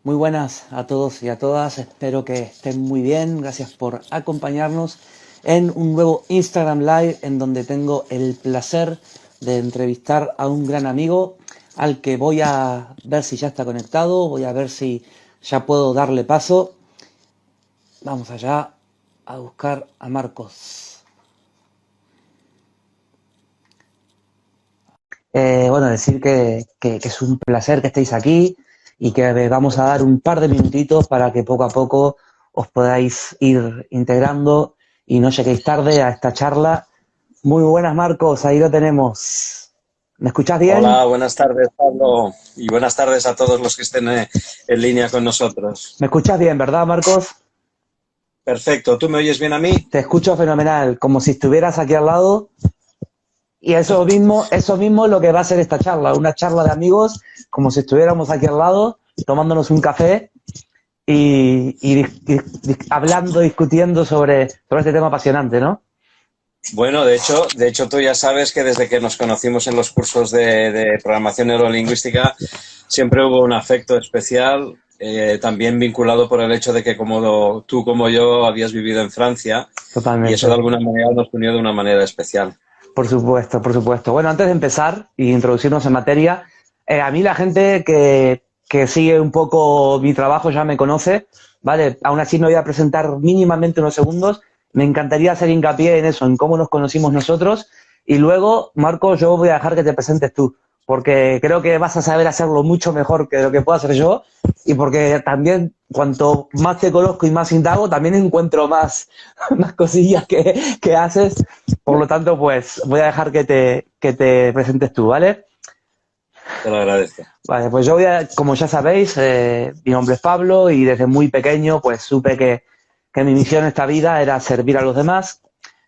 Muy buenas a todos y a todas, espero que estén muy bien, gracias por acompañarnos en un nuevo Instagram Live en donde tengo el placer de entrevistar a un gran amigo al que voy a ver si ya está conectado, voy a ver si ya puedo darle paso. Vamos allá a buscar a Marcos. Bueno, decir que es un placer que estéis aquí y que vamos a dar un par de minutitos para que poco a poco os podáis ir integrando y no lleguéis tarde a esta charla. Muy buenas, Marcos, ahí lo tenemos. ¿Me escuchás bien? Hola, buenas tardes, Pablo, y buenas tardes a todos los que estén en línea con nosotros. ¿Me escuchás bien, verdad, Marcos? Perfecto, ¿tú me oyes bien a mí? Te escucho fenomenal, como si estuvieras aquí al lado. Y eso mismo es lo que va a ser esta charla, una charla de amigos, como si estuviéramos aquí al lado, tomándonos un café y hablando, discutiendo sobre este tema apasionante, ¿no? Bueno, de hecho, tú ya sabes que desde que nos conocimos en los cursos de programación neurolingüística siempre hubo un afecto especial, también vinculado por el hecho de que como tú como yo habías vivido en Francia y eso de Totalmente. alguna manera nos unió de una manera especial. Por supuesto, por supuesto. Bueno, antes de empezar y introducirnos en materia, a mí la gente que sigue un poco mi trabajo ya me conoce, ¿vale? Aún así no voy a presentar mínimamente unos segundos. Me encantaría hacer hincapié en eso, en cómo nos conocimos nosotros. Y luego, Marco, yo voy a dejar que te presentes tú, porque creo que vas a saber hacerlo mucho mejor que lo que puedo hacer yo. Y porque también, cuanto más te conozco y más indago, también encuentro más cosillas que haces. Por lo tanto, pues voy a dejar que te presentes tú, ¿vale? Te lo agradezco. Vale, pues yo como ya sabéis, mi nombre es Pablo y desde muy pequeño pues supe que mi misión en esta vida era servir a los demás.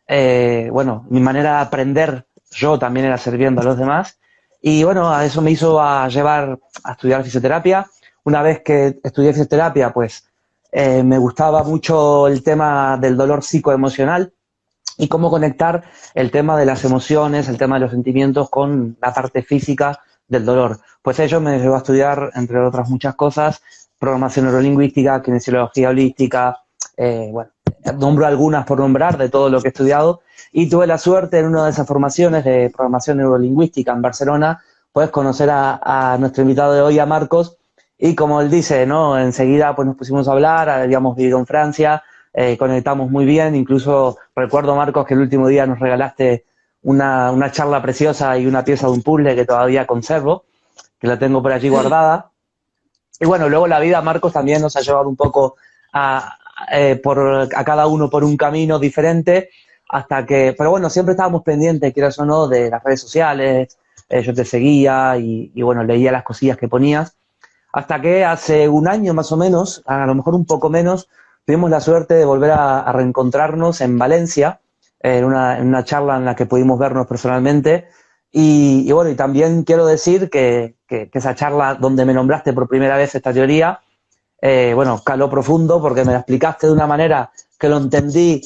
Bueno, mi manera de aprender yo también era sirviendo a los demás. Y bueno, a eso me hizo a llevar a estudiar fisioterapia. Una vez que estudié fisioterapia, pues me gustaba mucho el tema del dolor psicoemocional y cómo conectar el tema de las emociones, el tema de los sentimientos con la parte física del dolor. Pues ello me llevó a estudiar, entre otras muchas cosas, programación neurolingüística, kinesiología holística, bueno, nombro algunas por nombrar de todo lo que he estudiado, y tuve la suerte en una de esas formaciones de programación neurolingüística en Barcelona, pues conocer a nuestro invitado de hoy, a Marcos, y como él dice, ¿no? Enseguida pues nos pusimos a hablar, habíamos vivido en Francia, conectamos muy bien, incluso recuerdo, Marcos, que el último día nos regalaste una charla preciosa y una pieza de un puzzle que todavía conservo, que la tengo por allí guardada. Y bueno, luego la vida, Marcos, también nos ha llevado un poco a cada uno por un camino diferente, hasta que, pero bueno, siempre estábamos pendientes, quieras o no, de las redes sociales, yo te seguía y bueno, leía las cosillas que ponías, hasta que hace un año más o menos, a lo mejor un poco menos, tuvimos la suerte de volver a reencontrarnos en Valencia, en una charla en la que pudimos vernos personalmente. Y bueno, y también quiero decir que esa charla donde me nombraste por primera vez esta teoría, bueno, caló profundo porque me la explicaste de una manera que lo entendí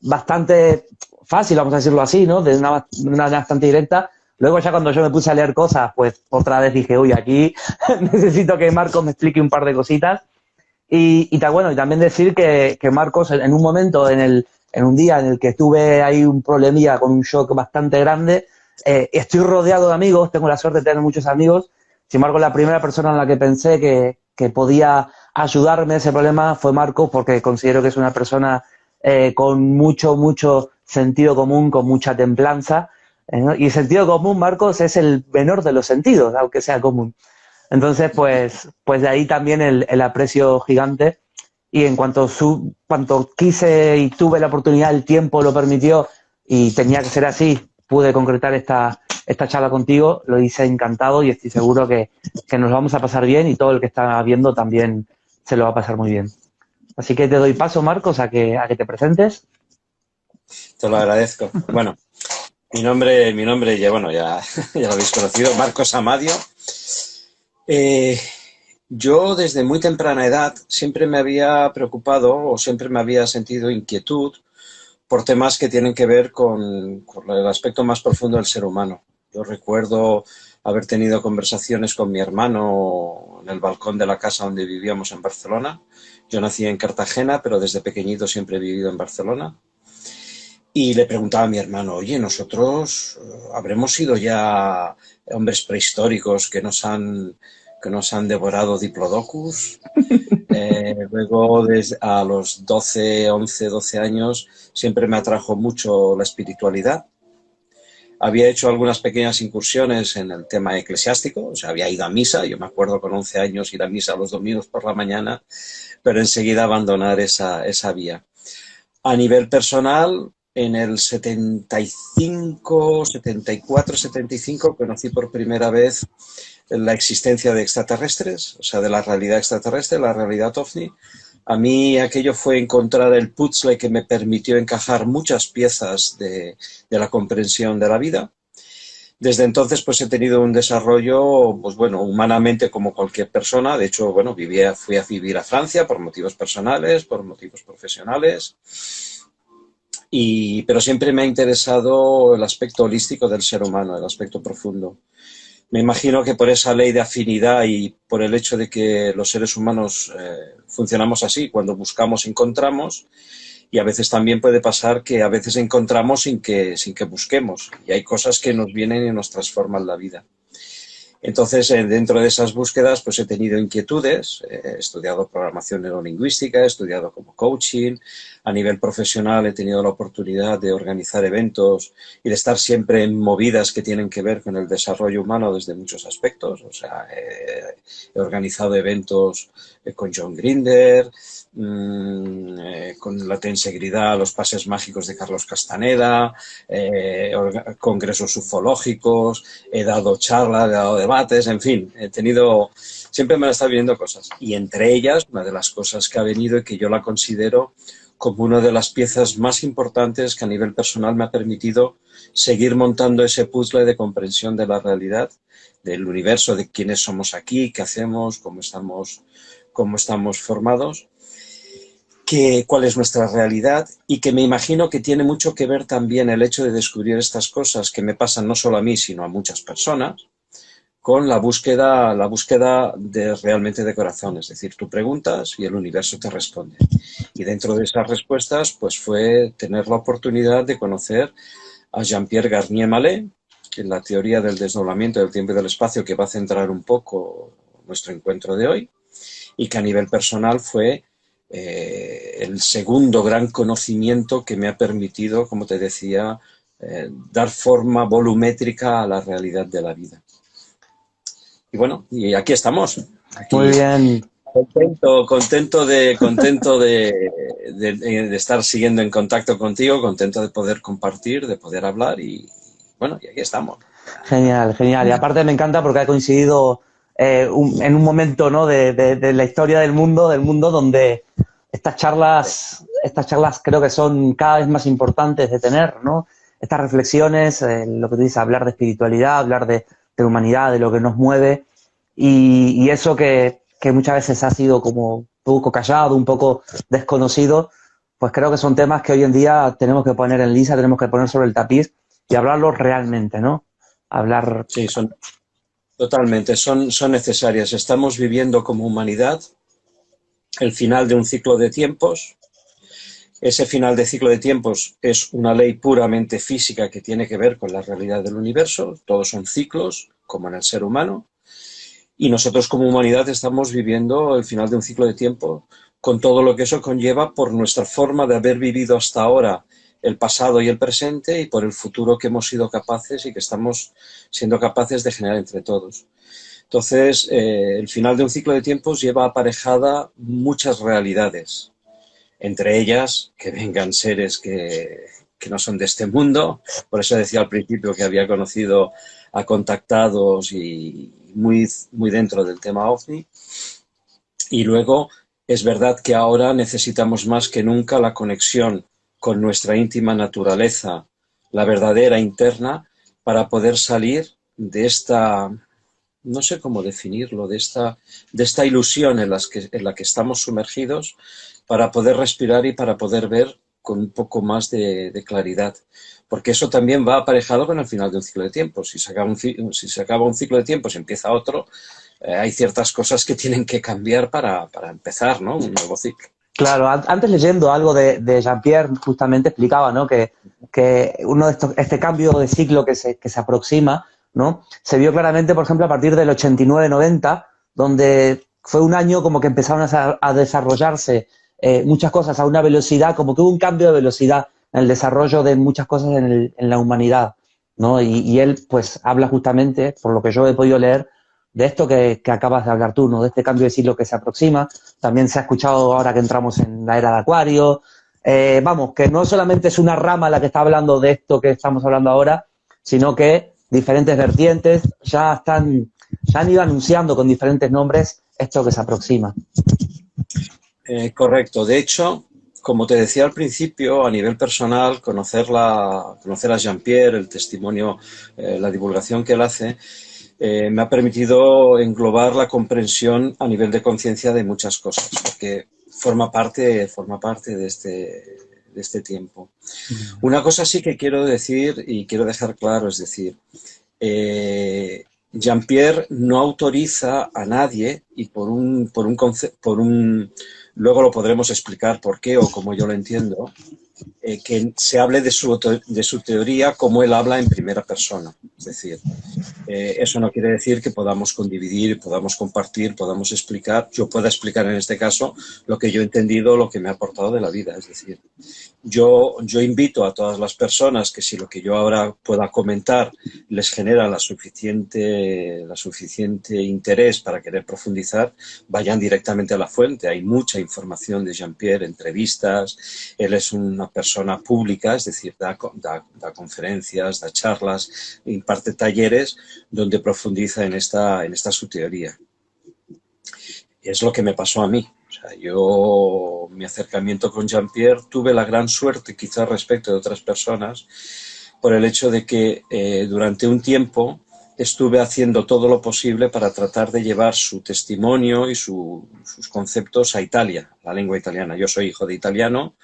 bastante fácil, vamos a decirlo así, ¿no? De una manera bastante directa. Luego ya cuando yo me puse a leer cosas, pues otra vez dije, uy, aquí necesito que Marcos me explique un par de cositas. Bueno, y también decir que Marcos, en un momento, en un día en el que tuve ahí un problemilla con un shock bastante grande, estoy rodeado de amigos, tengo la suerte de tener muchos amigos. Sin embargo, la primera persona en la que pensé que podía ayudarme en ese problema fue Marcos, porque considero que es una persona con mucho, mucho sentido común, con mucha templanza. ¿No? Y el sentido común, Marcos, es el menor de los sentidos, aunque sea común. Entonces, pues de ahí también el aprecio gigante. Y en cuanto quise y tuve la oportunidad, el tiempo lo permitió y tenía que ser así, pude concretar esta charla contigo, lo hice encantado y estoy seguro que nos lo vamos a pasar bien y todo el que está viendo también se lo va a pasar muy bien. Así que te doy paso, Marcos, a que te presentes. Te lo agradezco. Bueno, mi nombre ya, bueno, ya, ya lo habéis conocido, Marcos Amadio. Eh, yo desde muy temprana edad siempre me había preocupado o siempre me había sentido inquietud por temas que tienen que ver con el aspecto más profundo del ser humano. Yo recuerdo haber tenido conversaciones con mi hermano en el balcón de la casa donde vivíamos en Barcelona. Yo nací en Cartagena, pero desde pequeñito siempre he vivido en Barcelona. Y le preguntaba a mi hermano, oye, nosotros habremos sido ya hombres prehistóricos que nos han devorado Diplodocus. Luego, a los 12, 11, 12 años, siempre me atrajo mucho la espiritualidad. Había hecho algunas pequeñas incursiones en el tema eclesiástico, o sea, había ido a misa, yo me acuerdo con 11 años ir a misa los domingos por la mañana, pero enseguida abandonar esa vía. A nivel personal, en el 75, 74, 75, conocí por primera vez la existencia de extraterrestres, o sea, de la realidad extraterrestre, la realidad OVNI. A mí aquello fue encontrar el puzzle que me permitió encajar muchas piezas de la comprensión de la vida. Desde entonces, pues he tenido un desarrollo, pues bueno, humanamente como cualquier persona. De hecho, bueno, fui a vivir a Francia por motivos personales, por motivos profesionales. Pero siempre me ha interesado el aspecto holístico del ser humano, el aspecto profundo. Me imagino que por esa ley de afinidad y por el hecho de que los seres humanos funcionamos así, cuando buscamos encontramos, y a veces también puede pasar que a veces encontramos sin que busquemos, y hay cosas que nos vienen y nos transforman la vida. Entonces, dentro de esas búsquedas, pues he tenido inquietudes, he estudiado programación neurolingüística, he estudiado como coaching, a nivel profesional he tenido la oportunidad de organizar eventos y de estar siempre en movidas que tienen que ver con el desarrollo humano desde muchos aspectos. O sea, he organizado eventos con John Grinder, con la Tensegridad, los pases mágicos de Carlos Castaneda, congresos ufológicos, he dado charlas, he dado debates, en fin, siempre me han estado viniendo cosas. Y entre ellas, una de las cosas que ha venido y que yo la considero como una de las piezas más importantes que a nivel personal me ha permitido seguir montando ese puzzle de comprensión de la realidad, del universo, de quiénes somos aquí, qué hacemos, cómo estamos formados, cuál es nuestra realidad, y que me imagino que tiene mucho que ver también el hecho de descubrir estas cosas que me pasan no solo a mí, sino a muchas personas, con la búsqueda realmente de corazón. Es decir, tú preguntas y el universo te responde. Y dentro de esas respuestas, pues fue tener la oportunidad de conocer a Jean-Pierre Garnier-Mallet, en la teoría del desdoblamiento del tiempo y del espacio, que va a centrar un poco nuestro encuentro de hoy, y que a nivel personal fue el segundo gran conocimiento que me ha permitido, como te decía, dar forma volumétrica a la realidad de la vida. Y bueno, y aquí estamos. Muy bien. Contento de estar siguiendo en contacto contigo, contento de poder compartir, de poder hablar y bueno, y aquí estamos. Genial, genial. Y aparte me encanta porque ha coincidido en un momento, ¿no?, de la historia del mundo donde estas charlas creo que son cada vez más importantes de tener, ¿no? Estas reflexiones, lo que tú dices, hablar de espiritualidad, hablar de humanidad, de lo que nos mueve, y eso que muchas veces ha sido como un poco callado, un poco desconocido, pues creo que son temas que hoy en día tenemos que poner en lisa, tenemos que poner sobre el tapiz y hablarlos realmente, ¿no? Hablar... Sí, totalmente, son necesarias. Estamos viviendo como humanidad el final de un ciclo de tiempos. Ese final de ciclo de tiempos es una ley puramente física que tiene que ver con la realidad del universo. Todos son ciclos, como en el ser humano. Y nosotros como humanidad estamos viviendo el final de un ciclo de tiempo con todo lo que eso conlleva por nuestra forma de haber vivido hasta ahora el pasado y el presente, y por el futuro que hemos sido capaces y que estamos siendo capaces de generar entre todos. Entonces, el final de un ciclo de tiempos lleva aparejada muchas realidades, entre ellas que vengan seres que no son de este mundo. Por eso decía al principio que había conocido a contactados y muy, muy dentro del tema OVNI. Y luego es verdad que ahora necesitamos más que nunca la conexión con nuestra íntima naturaleza, la verdadera interna, para poder salir de esta, no sé cómo definirlo, de esta ilusión en la que estamos sumergidos, para poder respirar y para poder ver con un poco más de claridad. Porque eso también va aparejado con el final de un ciclo de tiempo. Si se acaba un ciclo de tiempo y empieza otro, hay ciertas cosas que tienen que cambiar para empezar, ¿no? Un nuevo ciclo. Claro, antes leyendo algo de Jean-Pierre justamente explicaba, ¿no? Que uno de estos, este cambio de ciclo que se aproxima, ¿no? Se vio claramente, por ejemplo, a partir del 89-90, donde fue un año como que empezaron a desarrollarse muchas cosas a una velocidad, como que hubo un cambio de velocidad en el desarrollo de muchas cosas en la humanidad, ¿no? Y él, pues, habla justamente, por lo que yo he podido leer, de esto que acabas de hablar tú, ¿no? De este cambio de ciclo que se aproxima. También se ha escuchado ahora que entramos en la era de Acuario. Vamos, que no solamente es una rama la que está hablando de esto que estamos hablando ahora, sino que diferentes vertientes ya han ido anunciando con diferentes nombres esto que se aproxima. Correcto. De hecho, como te decía al principio, a nivel personal, conocer a Jean-Pierre, el testimonio, la divulgación que él hace, me ha permitido englobar la comprensión a nivel de conciencia de muchas cosas, porque forma parte de este tiempo. Una cosa sí que quiero decir y quiero dejar claro, es decir, Jean-Pierre no autoriza a nadie, y luego lo podremos explicar por qué o cómo yo lo entiendo, que se hable de su teoría como él habla en primera persona. Es decir, eso no quiere decir que podamos condividir, podamos compartir, podamos explicar. Yo pueda explicar en este caso lo que yo he entendido, lo que me ha aportado de la vida. Es decir, yo invito a todas las personas que si lo que yo ahora pueda comentar les genera la suficiente interés para querer profundizar, vayan directamente a la fuente. Hay mucha información de Jean-Pierre, entrevistas. Él es una persona pública, es decir, da conferencias, da charlas, imparte talleres donde profundiza en esta su teoría. Es lo que me pasó a mí. O sea, mi acercamiento con Jean-Pierre, tuve la gran suerte, quizás respecto de otras personas, por el hecho de que durante un tiempo estuve haciendo todo lo posible para tratar de llevar su testimonio y sus conceptos a Italia, la lengua italiana. Yo soy hijo de italiano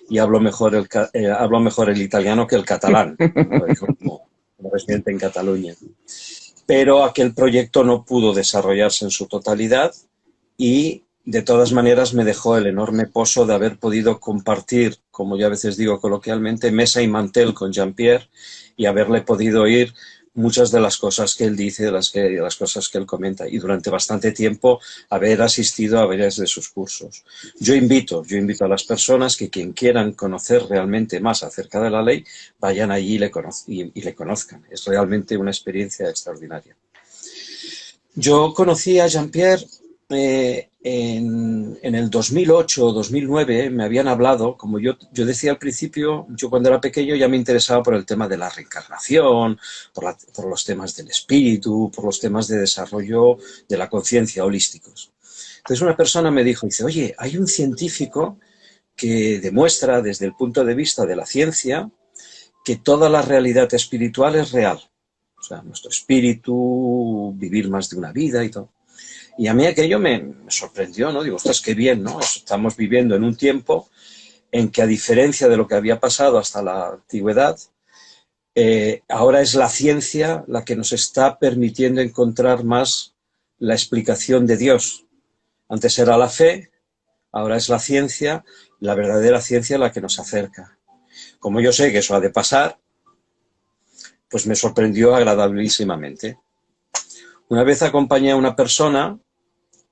y hablo mejor el italiano que el catalán, como residente en Cataluña. Pero aquel proyecto no pudo desarrollarse en su totalidad y de todas maneras me dejó el enorme pozo de haber podido compartir, como yo a veces digo coloquialmente, mesa y mantel con Jean-Pierre y haberle podido oír muchas de las cosas que él dice, de las cosas que él comenta, y durante bastante tiempo haber asistido a varios de sus cursos. Yo invito a las personas que quien quieran conocer realmente más acerca de la ley, vayan allí y le conozcan. Es realmente una experiencia extraordinaria. Yo conocí a Jean-Pierre en el 2008 o 2009, me habían hablado, como yo decía al principio, yo cuando era pequeño ya me interesaba por el tema de la reencarnación, por los temas del espíritu, por los temas de desarrollo de la conciencia holísticos. Entonces una persona me dijo, dice, oye, hay un científico que demuestra desde el punto de vista de la ciencia que toda la realidad espiritual es real. O sea, nuestro espíritu, vivir más de una vida y todo. Y a mí aquello me sorprendió, ¿no? Digo, ostras, qué bien, ¿no? Estamos viviendo en un tiempo en que, a diferencia de lo que había pasado hasta la antigüedad, ahora es la ciencia la que nos está permitiendo encontrar más la explicación de Dios. Antes era la fe, ahora es la ciencia, la verdadera ciencia la que nos acerca. Como yo sé que eso ha de pasar, pues me sorprendió agradabilísimamente. Una vez acompañé a una persona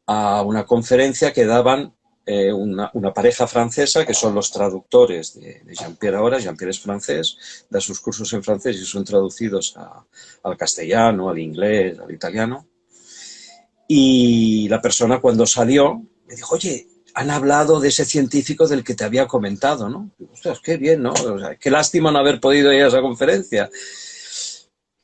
a una conferencia que daban una pareja francesa, que son los traductores de Jean-Pierre ahora. Jean-Pierre es francés, da sus cursos en francés y son traducidos al castellano, al inglés, al italiano. Y la persona, cuando salió, me dijo, oye, han hablado de ese científico del que te había comentado, ¿no? Digo, ostras, qué bien, ¿no? O sea, qué lástima no haber podido ir a esa conferencia.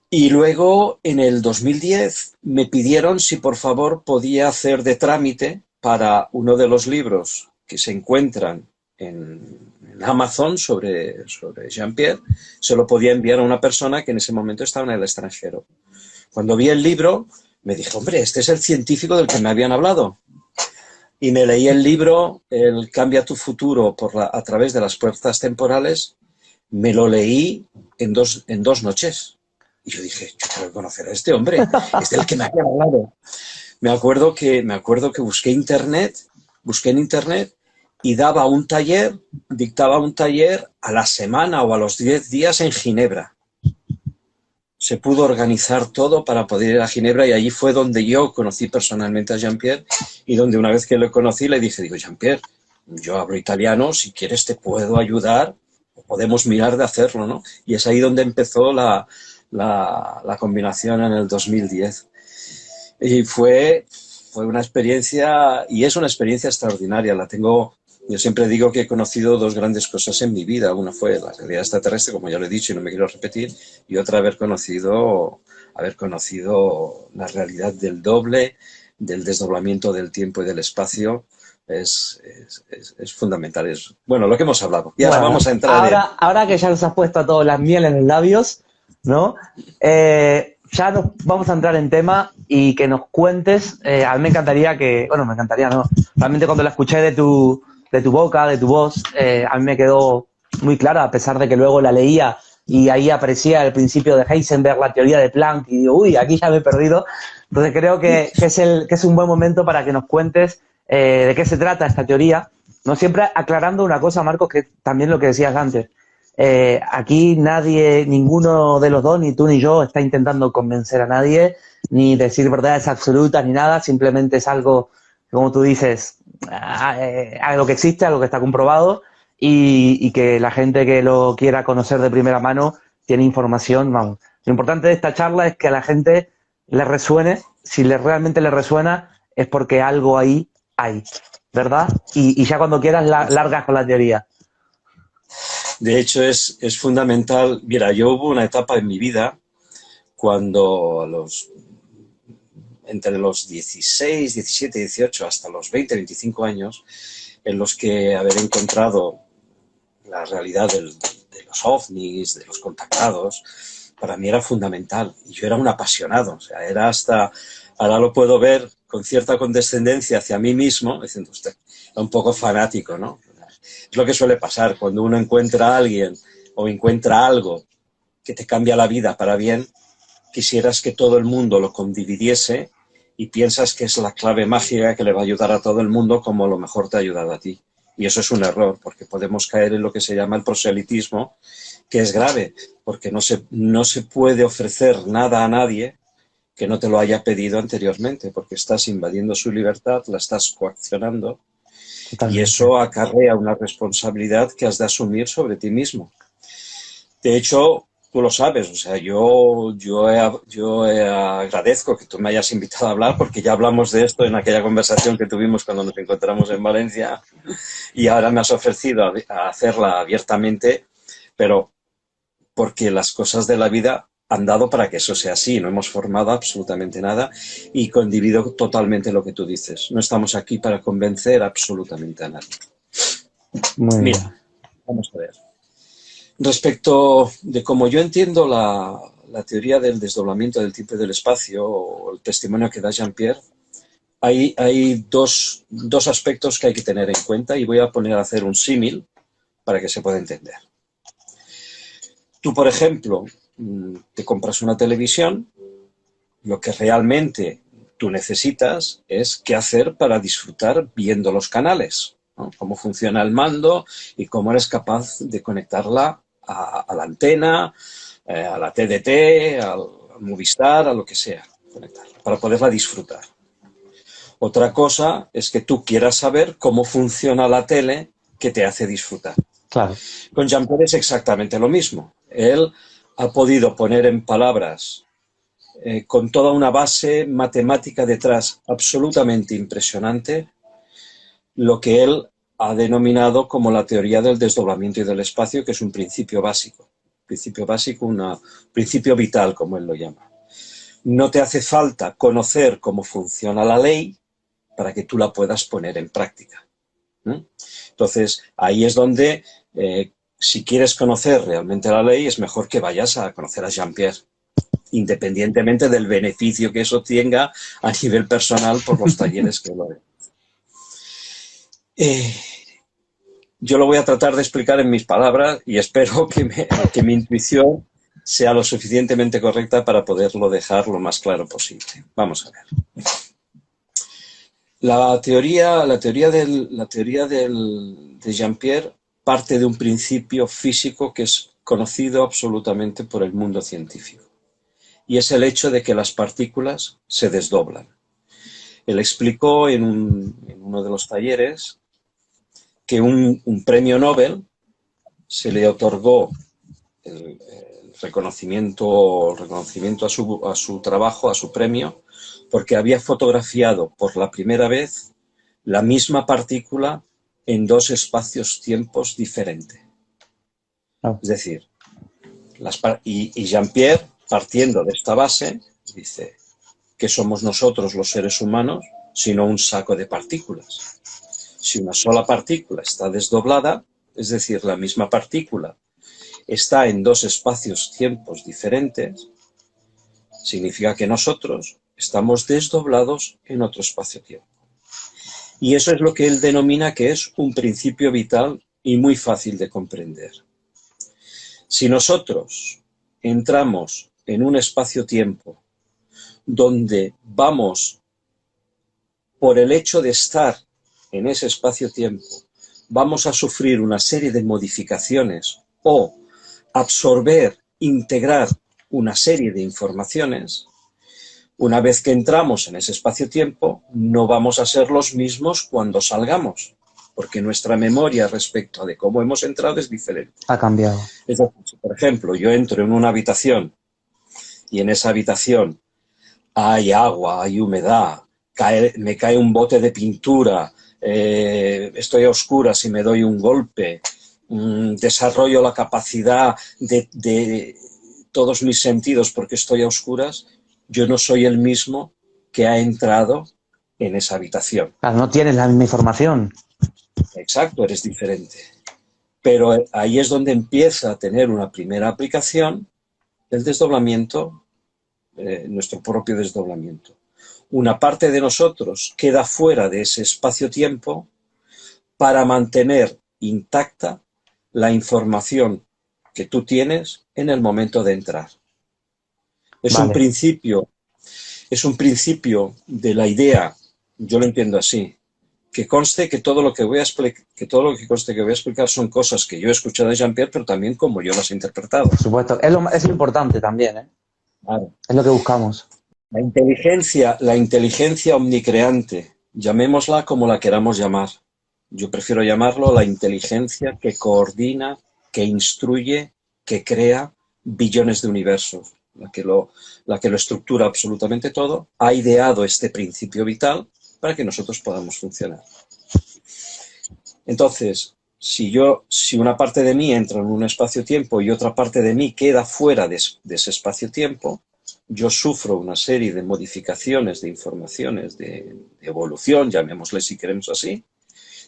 Y luego, en el 2010, me pidieron si por favor podía hacer de trámite para uno de los libros que se encuentran en Amazon sobre Jean-Pierre, se lo podía enviar a una persona que en ese momento estaba en el extranjero. Cuando vi el libro, me dije, hombre, este es el científico del que me habían hablado. Y me leí el libro, el Cambia tu futuro a través de las puertas temporales, me lo leí en dos noches. Y yo dije, yo quiero conocer a este hombre, es del que me había hablado. me acuerdo que busqué en internet y dictaba un taller a la semana o a los 10 días en Ginebra. Se pudo organizar todo para poder ir a Ginebra y allí fue donde yo conocí personalmente a Jean-Pierre y donde una vez que lo conocí le dije, Jean-Pierre, yo hablo italiano, si quieres te puedo ayudar, podemos mirar de hacerlo, ¿no? Y es ahí donde empezó la combinación en el 2010. Y fue una experiencia, y es una experiencia extraordinaria. Yo siempre digo que he conocido dos grandes cosas en mi vida. Una fue la realidad extraterrestre, como ya lo he dicho y no me quiero repetir, y otra haber conocido la realidad del doble, del desdoblamiento del tiempo y del espacio. Es fundamental. Bueno, lo que hemos hablado. Y ahora Bueno, vamos a entrar ahora que ya nos has puesto a todas las miel en los labios, ¿no? Ya nos vamos a entrar en tema y que nos cuentes. A mí me encantaría bueno, me encantaría, ¿no? Realmente cuando la escuché de tu boca, de tu voz, a mí me quedó muy clara, a pesar de que luego la leía y ahí aparecía el principio de Heisenberg, la teoría de Planck, y digo, uy, aquí ya me he perdido. Entonces creo que es un buen momento para que nos cuentes de qué se trata esta teoría, no siempre aclarando una cosa, Marcos, que también lo que decías antes. Aquí ninguno de los dos, ni tú ni yo, está intentando convencer a nadie, ni decir verdades absolutas, ni nada, simplemente es algo, como tú dices, algo que existe, algo que está comprobado, y que la gente que lo quiera conocer de primera mano tiene información, vamos. Lo importante de esta charla es que a la gente le resuene, si realmente le resuena, es porque algo ahí hay, ¿verdad? Y ya cuando quieras largas con la teoría. De hecho, es fundamental. Mira, yo hubo una etapa en mi vida cuando entre los 16, 17, 18 hasta los 20, 25 años, en los que haber encontrado la realidad de los ovnis, de los contactados, para mí era fundamental. Y yo era un apasionado. O sea, ahora lo puedo ver con cierta condescendencia hacia mí mismo, diciendo usted, era un poco fanático, ¿no? Es lo que suele pasar cuando uno encuentra a alguien o encuentra algo que te cambia la vida para bien, quisieras que todo el mundo lo condividiese y piensas que es la clave mágica que le va a ayudar a todo el mundo como a lo mejor te ha ayudado a ti. Y eso es un error, porque podemos caer en lo que se llama el proselitismo, que es grave, porque no se puede ofrecer nada a nadie que no te lo haya pedido anteriormente, porque estás invadiendo su libertad, la estás coaccionando. Totalmente. Y eso acarrea una responsabilidad que has de asumir sobre ti mismo. De hecho, tú lo sabes, o sea, yo agradezco que tú me hayas invitado a hablar, porque ya hablamos de esto en aquella conversación que tuvimos cuando nos encontramos en Valencia, y ahora me has ofrecido a hacerla abiertamente, pero porque las cosas de la vida han dado para que eso sea así. No hemos formado absolutamente nada y condivido totalmente lo que tú dices. No estamos aquí para convencer absolutamente a nadie. Mira, vamos a ver. Respecto de cómo yo entiendo la teoría del desdoblamiento del tiempo y del espacio, o el testimonio que da Jean-Pierre, hay dos aspectos que hay que tener en cuenta, y voy a poner a hacer un símil para que se pueda entender. Tú, por ejemplo, te compras una televisión, lo que realmente tú necesitas es qué hacer para disfrutar viendo los canales, ¿no? Cómo funciona el mando y cómo eres capaz de conectarla a la antena, a la TDT, al Movistar, a lo que sea, conectarla, para poderla disfrutar. Otra cosa es que tú quieras saber cómo funciona la tele que te hace disfrutar. Claro. Con Jean-Pierre es exactamente lo mismo. Él ha podido poner en palabras, con toda una base matemática detrás absolutamente impresionante, lo que él ha denominado como la teoría del desdoblamiento y del espacio, que es un principio básico. Un principio vital, como él lo llama. No te hace falta conocer cómo funciona la ley para que tú la puedas poner en práctica. Entonces, ahí es donde, si quieres conocer realmente la ley, es mejor que vayas a conocer a Jean-Pierre, independientemente del beneficio que eso tenga a nivel personal por los talleres que lo den. Yo lo voy a tratar de explicar en mis palabras y espero que mi intuición sea lo suficientemente correcta para poderlo dejar lo más claro posible. Vamos a ver. de Jean-Pierre parte de un principio físico que es conocido absolutamente por el mundo científico. Y es el hecho de que las partículas se desdoblan. Él explicó en uno de los talleres que un premio Nobel se le otorgó el reconocimiento a su trabajo, a su premio, porque había fotografiado por la primera vez la misma partícula en dos espacios-tiempos diferentes. Oh. Es decir, y Jean-Pierre, partiendo de esta base, dice que somos nosotros los seres humanos, sino un saco de partículas. Si una sola partícula está desdoblada, es decir, la misma partícula está en dos espacios-tiempos diferentes, significa que nosotros estamos desdoblados en otro espacio-tiempo. Y eso es lo que él denomina que es un principio vital y muy fácil de comprender. Si nosotros entramos en un espacio-tiempo donde vamos, por el hecho de estar en ese espacio-tiempo, vamos a sufrir una serie de modificaciones o absorber, integrar una serie de informaciones, una vez que entramos en ese espacio-tiempo, no vamos a ser los mismos cuando salgamos, porque nuestra memoria respecto de cómo hemos entrado es diferente. Ha cambiado. Es decir, si, por ejemplo, yo entro en una habitación y en esa habitación hay agua, hay humedad, me cae un bote de pintura, estoy a oscuras y me doy un golpe, desarrollo la capacidad de todos mis sentidos porque estoy a oscuras, yo no soy el mismo que ha entrado en esa habitación. Claro, no tienes la misma información. Exacto, eres diferente. Pero ahí es donde empieza a tener una primera aplicación el desdoblamiento, nuestro propio desdoblamiento. Una parte de nosotros queda fuera de ese espacio-tiempo para mantener intacta la información que tú tienes en el momento de entrar. Es un principio de la idea, yo lo entiendo así, que conste que todo lo que voy a explicar son cosas que yo he escuchado de Jean-Pierre, pero también como yo las he interpretado. Por supuesto, es importante también, ¿eh? Claro. Es lo que buscamos. La inteligencia omnicreante, llamémosla como la queramos llamar. Yo prefiero llamarlo la inteligencia que coordina, que instruye, que crea billones de universos. La que lo estructura absolutamente todo, ha ideado este principio vital para que nosotros podamos funcionar. Entonces, si una parte de mí entra en un espacio-tiempo y otra parte de mí queda fuera de ese espacio-tiempo, yo sufro una serie de modificaciones, de informaciones, de evolución, llamémosle si queremos así,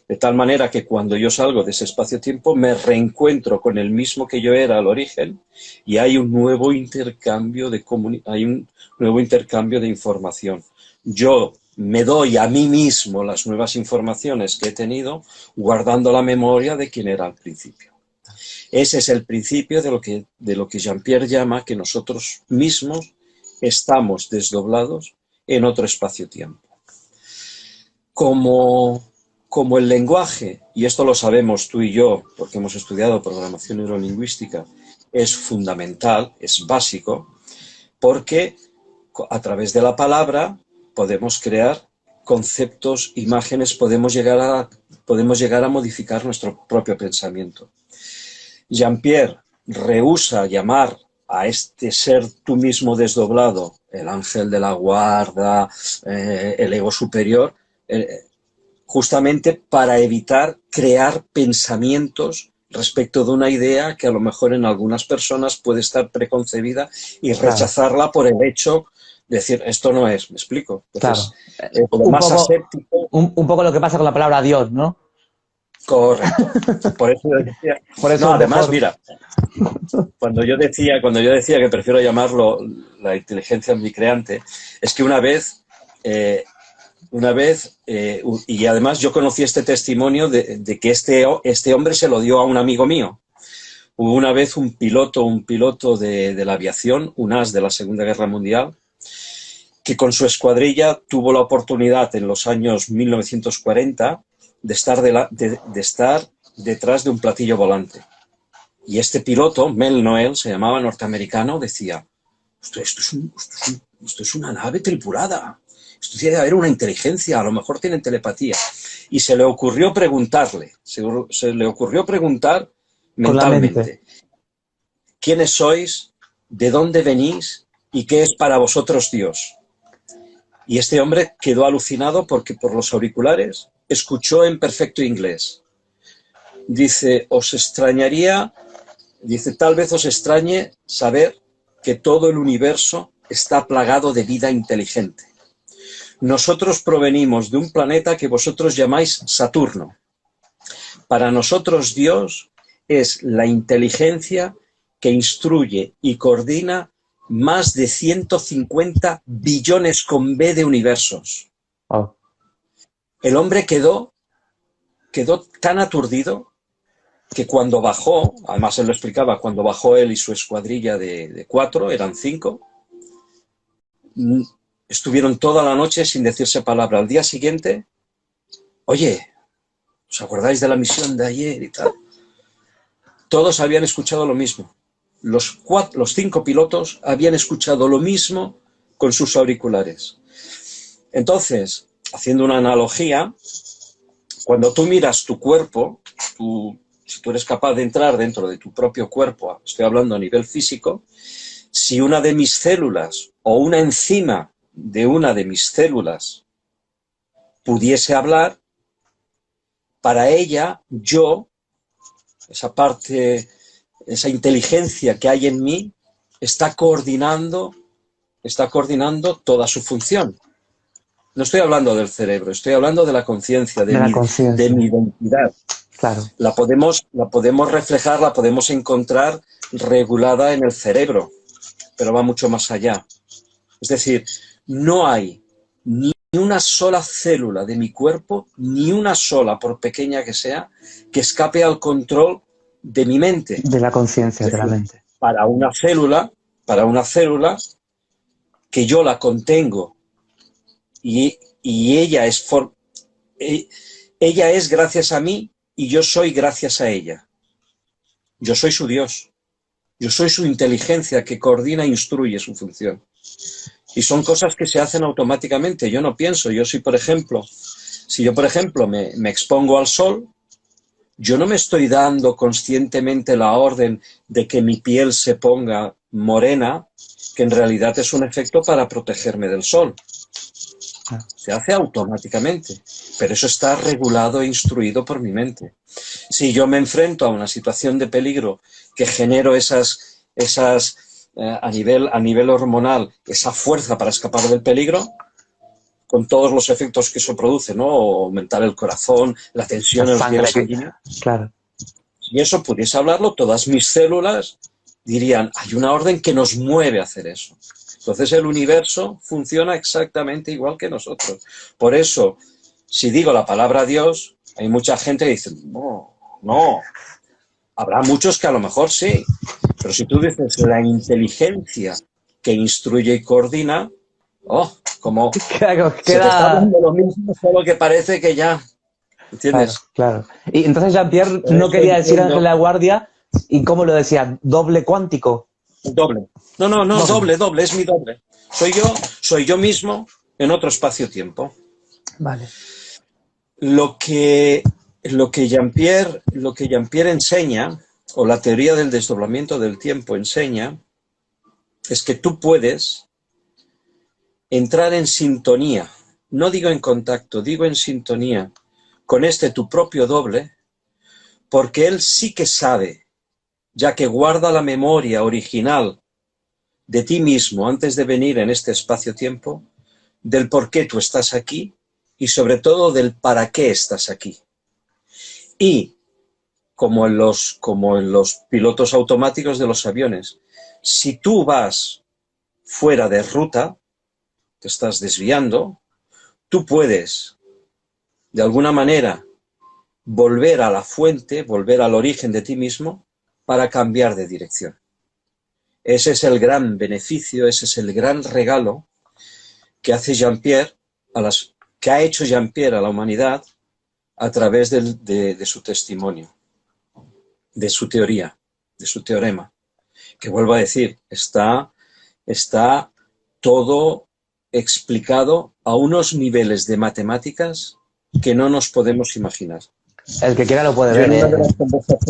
de tal manera que cuando yo salgo de ese espacio-tiempo me reencuentro con el mismo que yo era al origen y hay un nuevo intercambio de información. Yo me doy a mí mismo las nuevas informaciones que he tenido guardando la memoria de quién era al principio. Ese es el principio de lo que Jean-Pierre llama que nosotros mismos estamos desdoblados en otro espacio-tiempo. Como el lenguaje, y esto lo sabemos tú y yo, porque hemos estudiado programación neurolingüística, es fundamental, es básico, porque a través de la palabra podemos crear conceptos, imágenes, podemos llegar a modificar nuestro propio pensamiento. Jean-Pierre rehúsa llamar a este ser tú mismo desdoblado, el ángel de la guarda, el ego superior, justamente para evitar crear pensamientos respecto de una idea que a lo mejor en algunas personas puede estar preconcebida y rechazarla por el hecho de decir, esto no es, ¿me explico? Entonces, un poco lo que pasa con la palabra Dios, ¿no? Correcto. Por eso decía. Por eso no, además, mira, cuando yo decía que prefiero llamarlo la inteligencia omnicreante, es que una vez, y además yo conocí este testimonio de que este hombre se lo dio a un amigo mío. Hubo una vez un piloto de la aviación, un as de la Segunda Guerra Mundial, que con su escuadrilla tuvo la oportunidad en los años 1940 de estar detrás de un platillo volante. Y este piloto, Mel Noel, se llamaba, norteamericano, decía, esto es una nave tripulada, esto tiene que haber una inteligencia, a lo mejor tienen telepatía. Y se le ocurrió preguntarle, se le ocurrió preguntar mentalmente, ¿quiénes sois? ¿De dónde venís? ¿Y qué es para vosotros Dios? Y este hombre quedó alucinado porque por los auriculares escuchó en perfecto inglés. Dice, tal vez os extrañe saber que todo el universo está plagado de vida inteligente. Nosotros provenimos de un planeta que vosotros llamáis Saturno. Para nosotros Dios es la inteligencia que instruye y coordina más de 150 billones con B de universos. Oh. El hombre quedó tan aturdido que cuando bajó, además él lo explicaba, cuando bajó él y su escuadrilla de 4, eran 5, estuvieron toda la noche sin decirse palabra. Al día siguiente, oye, ¿os acordáis de la misión de ayer y tal? Todos habían escuchado lo mismo. Los 5 pilotos habían escuchado lo mismo con sus auriculares. Entonces, haciendo una analogía, cuando tú miras tu cuerpo, si tú eres capaz de entrar dentro de tu propio cuerpo, estoy hablando a nivel físico, si una de mis células o una enzima de una de mis células pudiese hablar, para ella, yo, esa parte, esa inteligencia que hay en mí, está coordinando toda su función. No estoy hablando del cerebro, estoy hablando de la conciencia, de mi identidad. Claro. La podemos reflejar, la podemos encontrar regulada en el cerebro, pero va mucho más allá. Es decir, no hay ni una sola célula de mi cuerpo, ni una sola, por pequeña que sea, que escape al control de mi mente. De la conciencia, de la mente. Para una célula que yo la contengo y ella es gracias a mí y yo soy gracias a ella. Yo soy su Dios. Yo soy su inteligencia que coordina e instruye su función. Y son cosas que se hacen automáticamente. Yo no pienso. Si yo, por ejemplo, me expongo al sol, yo no me estoy dando conscientemente la orden de que mi piel se ponga morena, que en realidad es un efecto para protegerme del sol. Se hace automáticamente, pero eso está regulado e instruido por mi mente. Si yo me enfrento a una situación de peligro que genero a nivel hormonal, esa fuerza para escapar del peligro, con todos los efectos que eso produce, ¿no? Aumentar el corazón, la tensión, el riego sanguíneo. Claro. Si eso pudiese hablarlo, todas mis células dirían, hay una orden que nos mueve a hacer eso. Entonces el universo funciona exactamente igual que nosotros. Por eso, si digo la palabra Dios, hay mucha gente que dice, no. Habrá muchos que a lo mejor sí, pero si tú dices la inteligencia que instruye y coordina, como claro, se te está dando lo mismo, solo que parece que ya, ¿entiendes? Claro. Y entonces Jean-Pierre no quería decir ángel de la guardia, ¿y cómo lo decía? ¿Doble cuántico? Doble. No, doble, es mi doble. Soy yo mismo en otro espacio-tiempo. Vale. Lo que Jean-Pierre enseña, o la teoría del desdoblamiento del tiempo enseña, es que tú puedes entrar en sintonía, no digo en contacto, digo en sintonía, con tu propio doble, porque él sí que sabe, ya que guarda la memoria original de ti mismo antes de venir en este espacio-tiempo, del por qué tú estás aquí y sobre todo del para qué estás aquí. Y, como en los pilotos automáticos de los aviones, si tú vas fuera de ruta, te estás desviando, tú puedes, de alguna manera, volver a la fuente, volver al origen de ti mismo para cambiar de dirección. Ese es el gran beneficio, ese es el gran regalo que hace Jean-Pierre, que ha hecho Jean-Pierre a la humanidad a través de su testimonio, de su teoría, de su teorema. Que vuelvo a decir, está todo explicado a unos niveles de matemáticas que no nos podemos imaginar. El que quiera lo puede Yo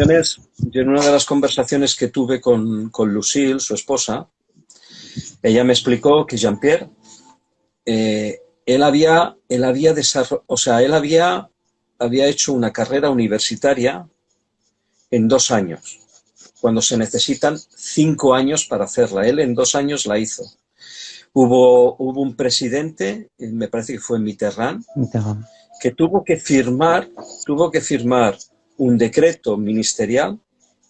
ver. en una de las conversaciones que tuve con Lucille, su esposa, ella me explicó que Jean-Pierre, él había hecho una carrera universitaria en 2 años, cuando se necesitan 5 años para hacerla. Él en 2 años la hizo. Hubo un presidente, me parece que fue Mitterrand, que tuvo que firmar un decreto ministerial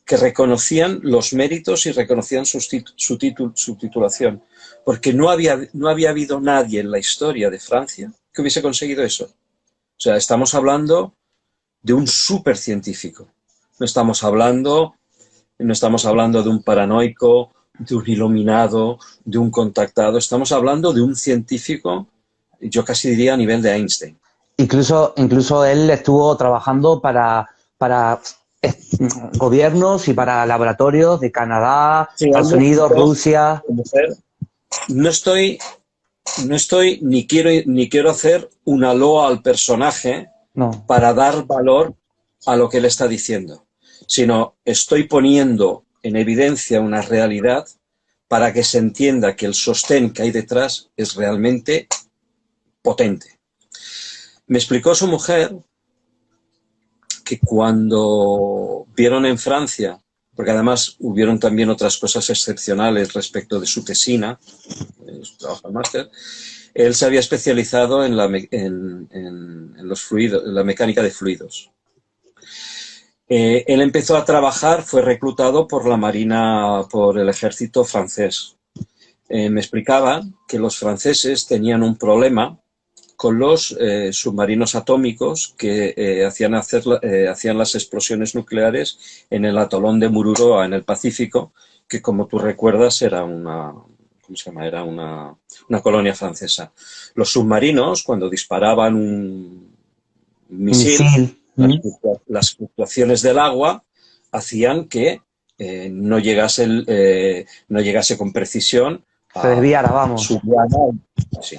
que reconocían los méritos y reconocían su titulación, porque no había habido nadie en la historia de Francia que hubiese conseguido eso. O sea, estamos hablando de un supercientífico. No estamos hablando de un paranoico, de un iluminado, de un contactado. Estamos hablando de un científico, yo casi diría a nivel de Einstein. Incluso él estuvo trabajando para gobiernos y para laboratorios de Canadá, sí, Estados Unidos, Rusia. No estoy ni quiero hacer una loa al personaje para dar valor a lo que él está diciendo, sino estoy poniendo en evidencia una realidad para que se entienda que el sostén que hay detrás es realmente potente. Me explicó su mujer que cuando vieron en Francia, porque además hubieron también otras cosas excepcionales respecto de su tesina, su trabajo de máster, él se había especializado en los fluidos, en la mecánica de fluidos. Él empezó a trabajar, fue reclutado por la Marina, por el ejército francés. Me explicaba que los franceses tenían un problema con los submarinos atómicos que hacían las explosiones nucleares en el atolón de Mururoa, en el Pacífico, que como tú recuerdas era una colonia francesa. Los submarinos, cuando disparaban un misil, las fluctuaciones del agua hacían que no llegase con precisión se desviara, vamos. Sí.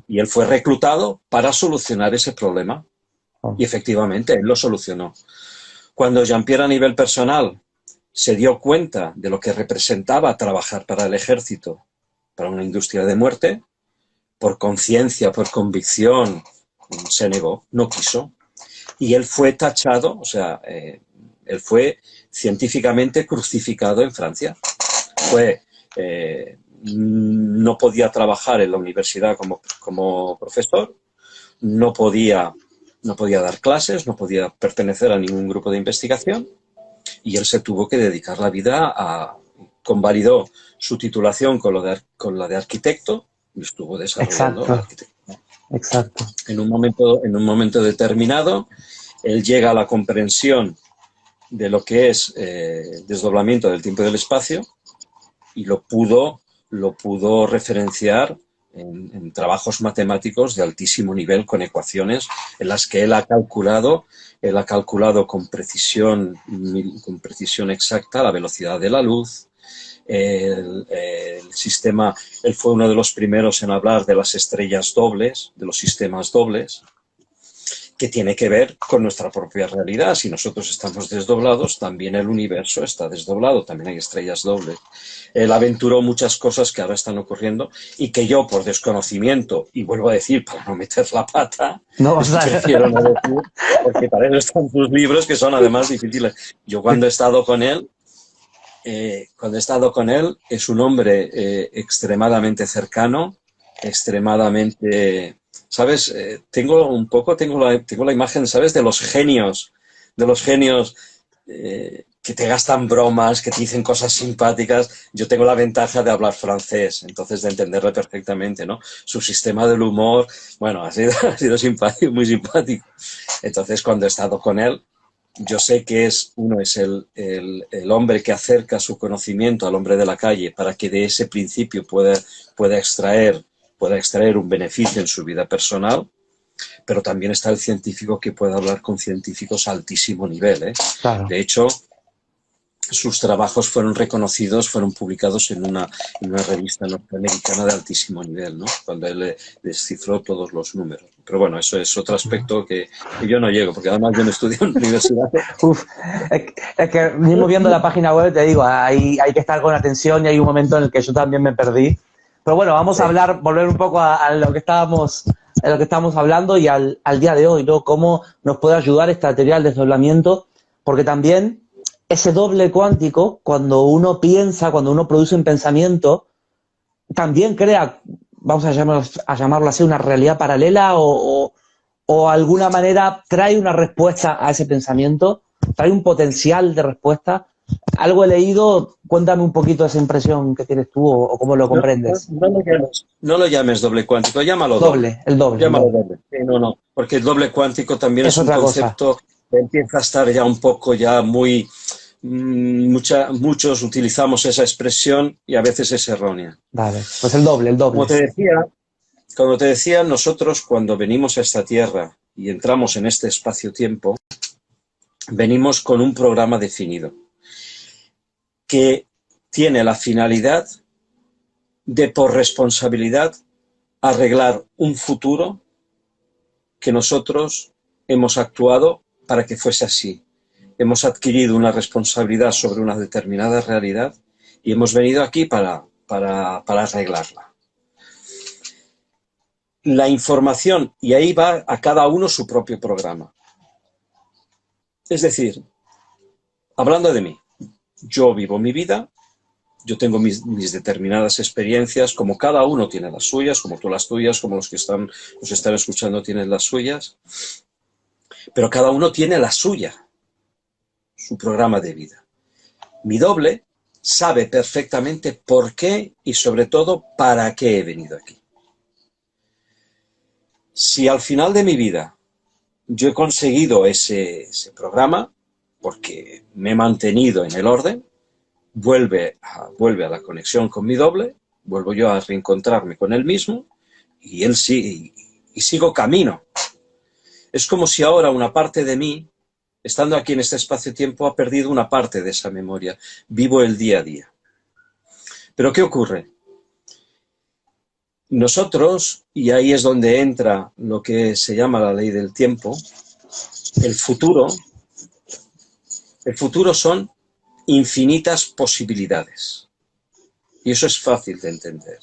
Y él fue reclutado para solucionar ese problema. Y efectivamente, él lo solucionó. Cuando Jean-Pierre a nivel personal se dio cuenta de lo que representaba trabajar para el ejército, para una industria de muerte, por conciencia, por convicción, se negó, no quiso. Y él fue tachado, o sea, él fue científicamente crucificado en Francia. No podía trabajar en la universidad como profesor, no podía dar clases, no podía pertenecer a ningún grupo de investigación, y él se tuvo que dedicar la vida convalidó su titulación con la de arquitecto y estuvo desarrollando la arquitectura. Exacto. En un momento determinado, él llega a la comprensión de lo que es desdoblamiento del tiempo y del espacio y lo pudo referenciar en trabajos matemáticos de altísimo nivel con ecuaciones en las que él ha calculado con precisión exacta la velocidad de la luz, el sistema. Él fue uno de los primeros en hablar de las estrellas dobles, de los sistemas dobles, que tiene que ver con nuestra propia realidad. Si nosotros estamos desdoblados, también el universo está desdoblado, también hay estrellas dobles. Él aventuró muchas cosas que ahora están ocurriendo y que yo, por desconocimiento, y vuelvo a decir, para no meter la pata, prefiero no decir, porque para eso están sus libros, que son además difíciles. Yo cuando he estado con él, es un hombre extremadamente cercano, extremadamente... ¿Sabes? Tengo la imagen, ¿sabes? De los genios que te gastan bromas, que te dicen cosas simpáticas. Yo tengo la ventaja de hablar francés, entonces de entenderle perfectamente, ¿no? Su sistema del humor, bueno, ha sido simpático, muy simpático. Entonces, cuando he estado con él, yo sé que es el hombre que acerca su conocimiento al hombre de la calle para que de ese principio pueda extraer pueda extraer un beneficio en su vida personal, pero también está el científico que puede hablar con científicos a altísimo nivel, ¿eh? Claro. De hecho, sus trabajos fueron reconocidos, fueron publicados en una revista norteamericana de altísimo nivel, ¿no? Cuando él descifró todos los números. Pero bueno, eso es otro aspecto que yo no llego, porque además yo no estudio en la universidad. Uf, es que mismo viendo la página web, te digo, hay que estar con atención y hay un momento en el que yo también me perdí. Pero bueno, vamos a hablar, volver un poco a lo que estábamos hablando y al día de hoy, ¿no? Cómo nos puede ayudar esta teoría del desdoblamiento, porque también ese doble cuántico, cuando uno piensa, cuando uno produce un pensamiento, también crea, vamos a llamarlo así, una realidad paralela o alguna manera trae una respuesta a ese pensamiento, trae un potencial de respuesta. Algo he leído, cuéntame un poquito esa impresión que tienes tú o cómo lo comprendes. No lo llames doble cuántico, llámalo doble. El doble. Llámalo doble. Sí, no, porque el doble cuántico también es un concepto que empieza a estar ya un poco ya muy... muchos utilizamos esa expresión y a veces es errónea. Vale, pues el doble. Como te decía, nosotros cuando venimos a esta tierra y entramos en este espacio-tiempo, venimos con un programa definido que tiene la finalidad de, por responsabilidad, arreglar un futuro que nosotros hemos actuado para que fuese así. Hemos adquirido una responsabilidad sobre una determinada realidad y hemos venido aquí para arreglarla. La información, y ahí va a cada uno su propio programa. Es decir, hablando de mí, yo vivo mi vida, yo tengo mis determinadas experiencias, como cada uno tiene las suyas, como tú las tuyas, como los que nos están escuchando tienen las suyas, pero cada uno tiene la suya, su programa de vida. Mi doble sabe perfectamente por qué y sobre todo para qué he venido aquí. Si al final de mi vida yo he conseguido ese programa, porque me he mantenido en el orden, vuelve a la conexión con mi doble, vuelvo yo a reencontrarme con él mismo y él sigue, y sigo camino. Es como si ahora una parte de mí, estando aquí en este espacio-tiempo, ha perdido una parte de esa memoria. Vivo el día a día. Pero ¿qué ocurre? Nosotros, y ahí es donde entra lo que se llama la ley del tiempo, el futuro son infinitas posibilidades. Y eso es fácil de entender.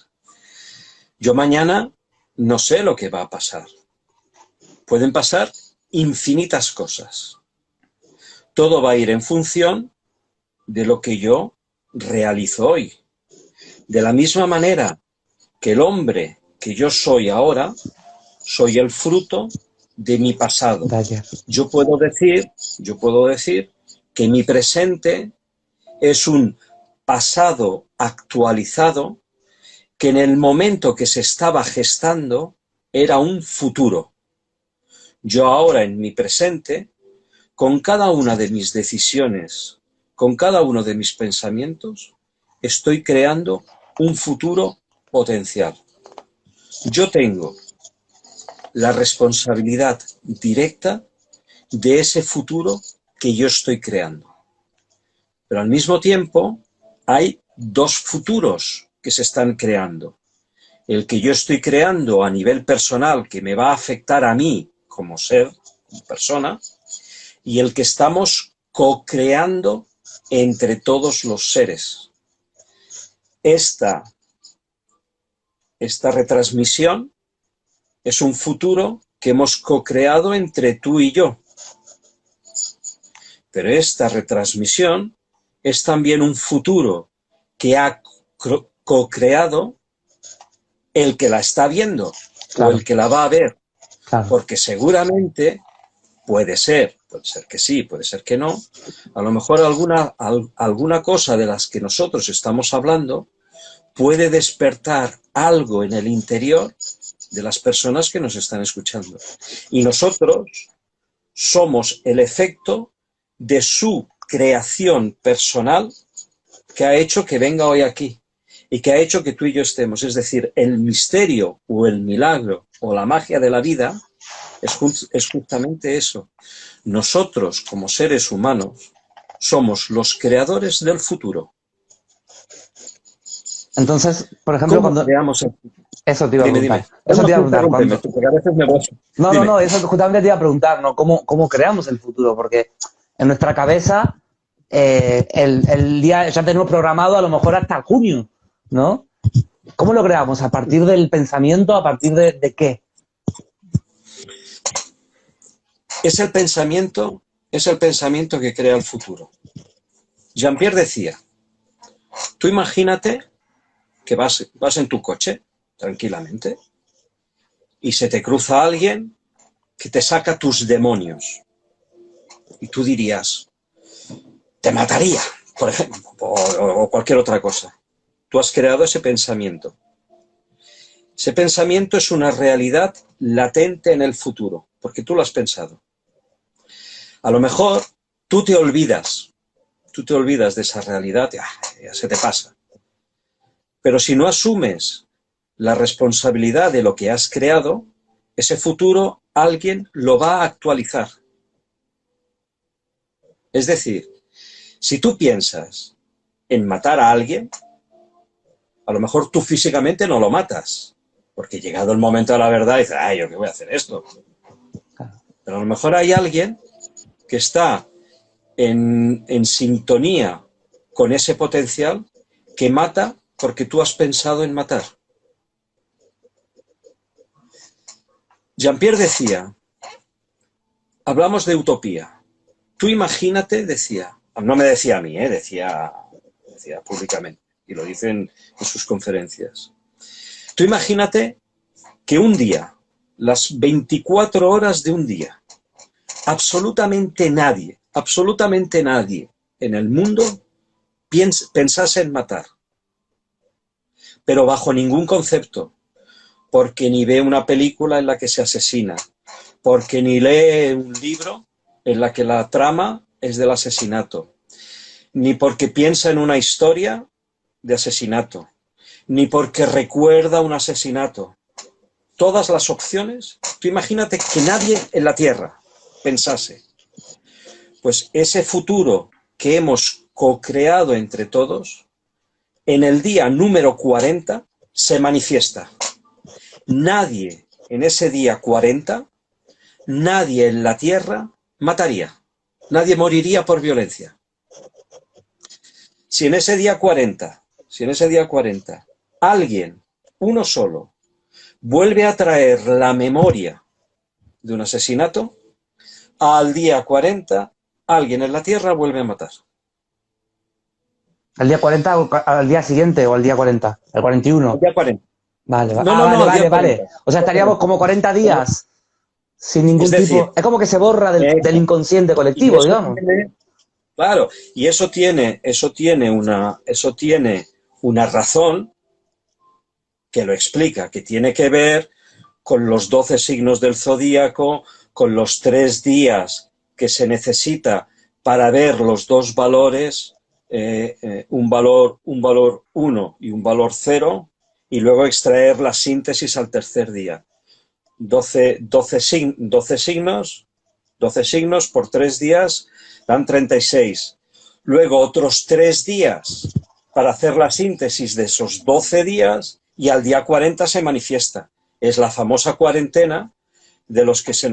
Yo mañana no sé lo que va a pasar. Pueden pasar infinitas cosas. Todo va a ir en función de lo que yo realizo hoy. De la misma manera que el hombre que yo soy ahora, soy el fruto de mi pasado. Yo puedo decir que mi presente es un pasado actualizado que en el momento que se estaba gestando era un futuro. Yo ahora en mi presente, con cada una de mis decisiones, con cada uno de mis pensamientos, estoy creando un futuro potencial. Yo tengo la responsabilidad directa de ese futuro que yo estoy creando. Pero al mismo tiempo hay dos futuros que se están creando. El que yo estoy creando a nivel personal, que me va a afectar a mí como ser, como persona, y el que estamos co-creando entre todos los seres. Esta retransmisión es un futuro que hemos co-creado entre tú y yo. Pero esta retransmisión es también un futuro que ha co-creado el que la está viendo, claro, o el que la va a ver. Claro. Porque seguramente puede ser que sí, puede ser que no. A lo mejor alguna cosa de las que nosotros estamos hablando puede despertar algo en el interior de las personas que nos están escuchando. Y nosotros somos el efecto de su creación personal que ha hecho que venga hoy aquí. y que ha hecho que tú y yo estemos. Es decir, el misterio o el milagro o la magia de la vida es justamente eso. Nosotros, como seres humanos, somos los creadores del futuro. Entonces, por ejemplo, ¿Cómo cuando... creamos el futuro? Eso te iba a Dime, preguntar. dime. Eso te iba a preguntar. Interrúmpeme, porque a veces me voy. No, no, Dime. no, eso justamente te iba a preguntar, ¿no? ¿Cómo creamos el futuro? Porque en nuestra cabeza el día ya tenemos programado a lo mejor hasta junio, ¿no? ¿Cómo lo creamos? ¿A partir del pensamiento? ¿A partir de qué? Es el pensamiento que crea el futuro. Jean-Pierre decía, tú imagínate que vas en tu coche, tranquilamente, y se te cruza alguien que te saca tus demonios. Y tú dirías, te mataría, por ejemplo, o cualquier otra cosa. Tú has creado ese pensamiento. Ese pensamiento es una realidad latente en el futuro, porque tú lo has pensado. A lo mejor tú te olvidas de esa realidad, ya se te pasa. Pero si no asumes la responsabilidad de lo que has creado, ese futuro alguien lo va a actualizar. Es decir, si tú piensas en matar a alguien, a lo mejor tú físicamente no lo matas, porque llegado el momento de la verdad dices, ¿yo qué voy a hacer esto? Pero a lo mejor hay alguien que está en sintonía con ese potencial que mata porque tú has pensado en matar. Jean-Pierre decía, hablamos de utopía. Tú imagínate, decía, no me decía a mí, decía públicamente, y lo dicen en sus conferencias. Tú imagínate que un día, las 24 horas de un día, absolutamente nadie en el mundo pensase en matar. Pero bajo ningún concepto, porque ni ve una película en la que se asesina, porque ni lee un libro en la que la trama es del asesinato, ni porque piensa en una historia de asesinato, ni porque recuerda un asesinato. Todas las opciones, tú imagínate que nadie en la Tierra pensase. Pues ese futuro que hemos co-creado entre todos, en el día número 40 se manifiesta. Nadie en ese día 40, nadie en la Tierra mataría. Nadie moriría por violencia. Si en ese día 40, alguien, uno solo, vuelve a traer la memoria de un asesinato, al día 40, alguien en la Tierra vuelve a matar. ¿Al día 40 o al día siguiente o al día 40? ¿Al 41? Al día 40. Vale, No, vale. O sea, estaríamos como 40 días sin ningún Es decir, tipo... Es como que se borra del inconsciente y colectivo, eso digamos. claro, y eso tiene una razón que lo explica, que tiene que ver con los 12 signos del zodíaco, con los 3 días que se necesita para ver los dos valores, un valor 1 y un valor 0, y luego extraer la síntesis al tercer día. 12 signos por 3 días dan 36. Luego otros 3 días para hacer la síntesis de esos 12 días y al día 40 se manifiesta. Es la famosa cuarentena de los que se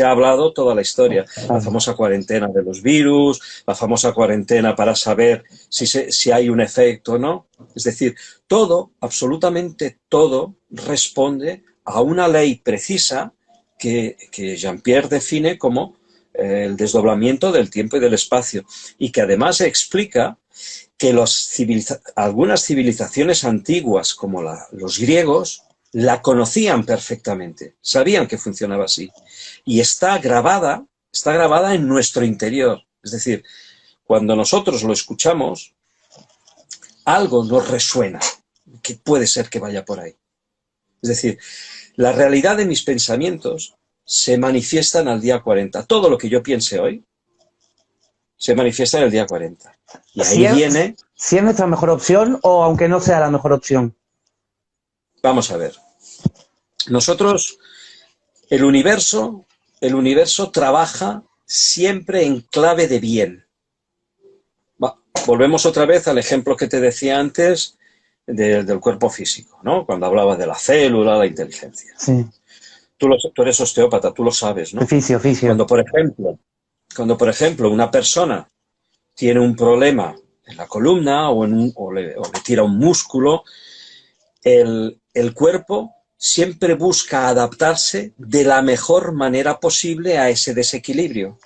ha hablado toda la historia. La famosa cuarentena de los virus, la famosa cuarentena para saber si hay un efecto o no. Es decir, todo, absolutamente todo, responde a una ley precisa que Jean-Pierre define como el desdoblamiento del tiempo y del espacio, y que además explica que algunas civilizaciones antiguas, como los griegos, la conocían perfectamente, sabían que funcionaba así, y está grabada en nuestro interior. Es decir, cuando nosotros lo escuchamos, algo nos resuena, que puede ser que vaya por ahí. Es decir, la realidad de mis pensamientos se manifiestan al día 40. Todo lo que yo piense hoy se manifiesta en el día 40. Y ahí viene si es nuestra mejor opción o aunque no sea la mejor opción. Vamos a ver. Nosotros, el universo trabaja siempre en clave de bien. Volvemos otra vez al ejemplo que te decía antes del cuerpo físico, ¿no? Cuando hablaba de la célula, la inteligencia. Sí. Tú eres osteópata, tú lo sabes, ¿no? Oficio. Cuando, por ejemplo, una persona tiene un problema en la columna o le tira un músculo, el cuerpo siempre busca adaptarse de la mejor manera posible a ese desequilibrio.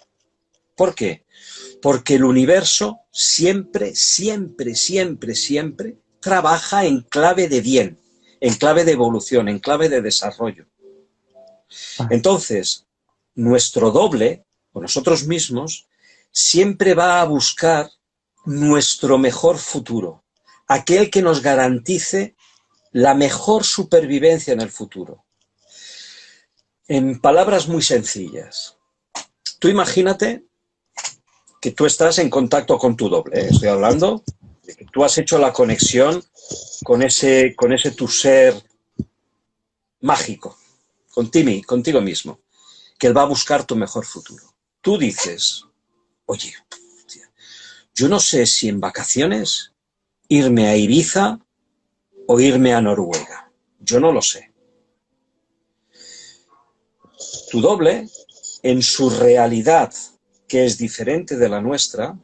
¿Por qué? Porque el universo siempre trabaja en clave de bien, en clave de evolución, en clave de desarrollo. Entonces, nuestro doble, o nosotros mismos, siempre va a buscar nuestro mejor futuro, aquel que nos garantice la mejor supervivencia en el futuro. En palabras muy sencillas, tú imagínate que tú estás en contacto con tu doble, ¿eh? Estoy hablando de que tú has hecho la conexión con ese tu ser mágico, contigo mismo, que él va a buscar tu mejor futuro. Tú dices, oye, yo no sé si en vacaciones irme a Ibiza o irme a Noruega. Yo no lo sé. Tu doble, en su realidad, que es diferente de la nuestra,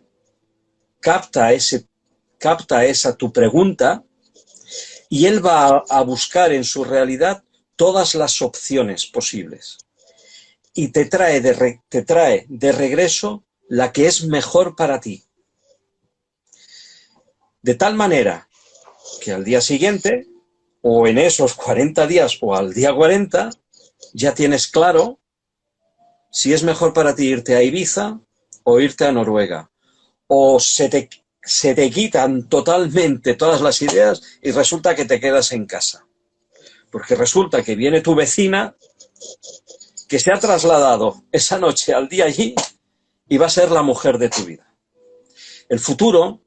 capta esa tu pregunta y él va a buscar en su realidad todas las opciones posibles. Y te trae de regreso la que es mejor para ti. De tal manera que al día siguiente, o en esos 40 días, o al día 40, ya tienes claro si es mejor para ti irte a Ibiza o irte a Noruega. O se te quitan totalmente todas las ideas y resulta que te quedas en casa. Porque resulta que viene tu vecina que se ha trasladado esa noche al día allí y va a ser la mujer de tu vida. El futuro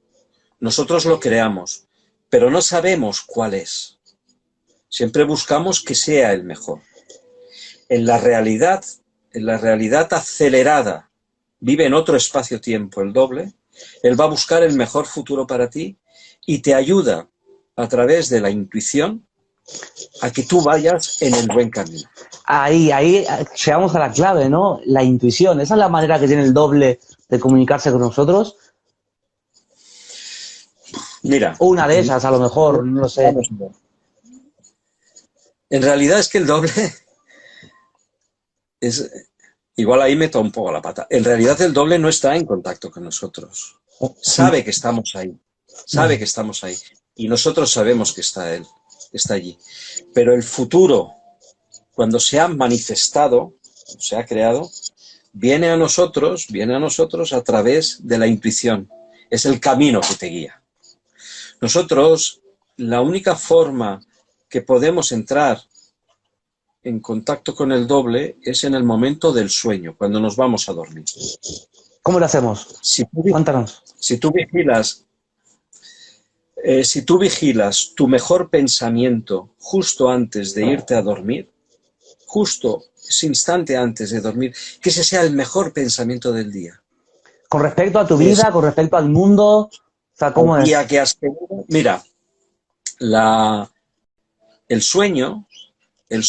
nosotros lo creamos, pero no sabemos cuál es. Siempre buscamos que sea el mejor. En la realidad acelerada, vive en otro espacio-tiempo el doble, él va a buscar el mejor futuro para ti y te ayuda a través de la intuición a que tú vayas en el buen camino. Ahí llegamos a la clave, ¿no? La intuición. Esa es la manera que tiene el doble de comunicarse con nosotros. Mira. O una de ellas, a lo mejor, no lo sé. En realidad es que el doble es... Igual ahí meto un poco la pata. En realidad el doble no está en contacto con nosotros. Sabe que estamos ahí. Sabe que estamos ahí. Y nosotros sabemos que está él. Está allí. Pero el futuro, cuando se ha manifestado, se ha creado, viene a nosotros a través de la intuición. Es el camino que te guía. Nosotros, la única forma que podemos entrar en contacto con el doble es en el momento del sueño, cuando nos vamos a dormir. ¿Cómo lo hacemos? Cuéntanos. Si tú vigilas tu mejor pensamiento justo antes de irte a dormir, justo ese instante antes de dormir, que ese sea el mejor pensamiento del día. Con respecto a tu vida, con respecto al mundo, o sea, ¿cómo es? Que has tenido, mira, el sueño, el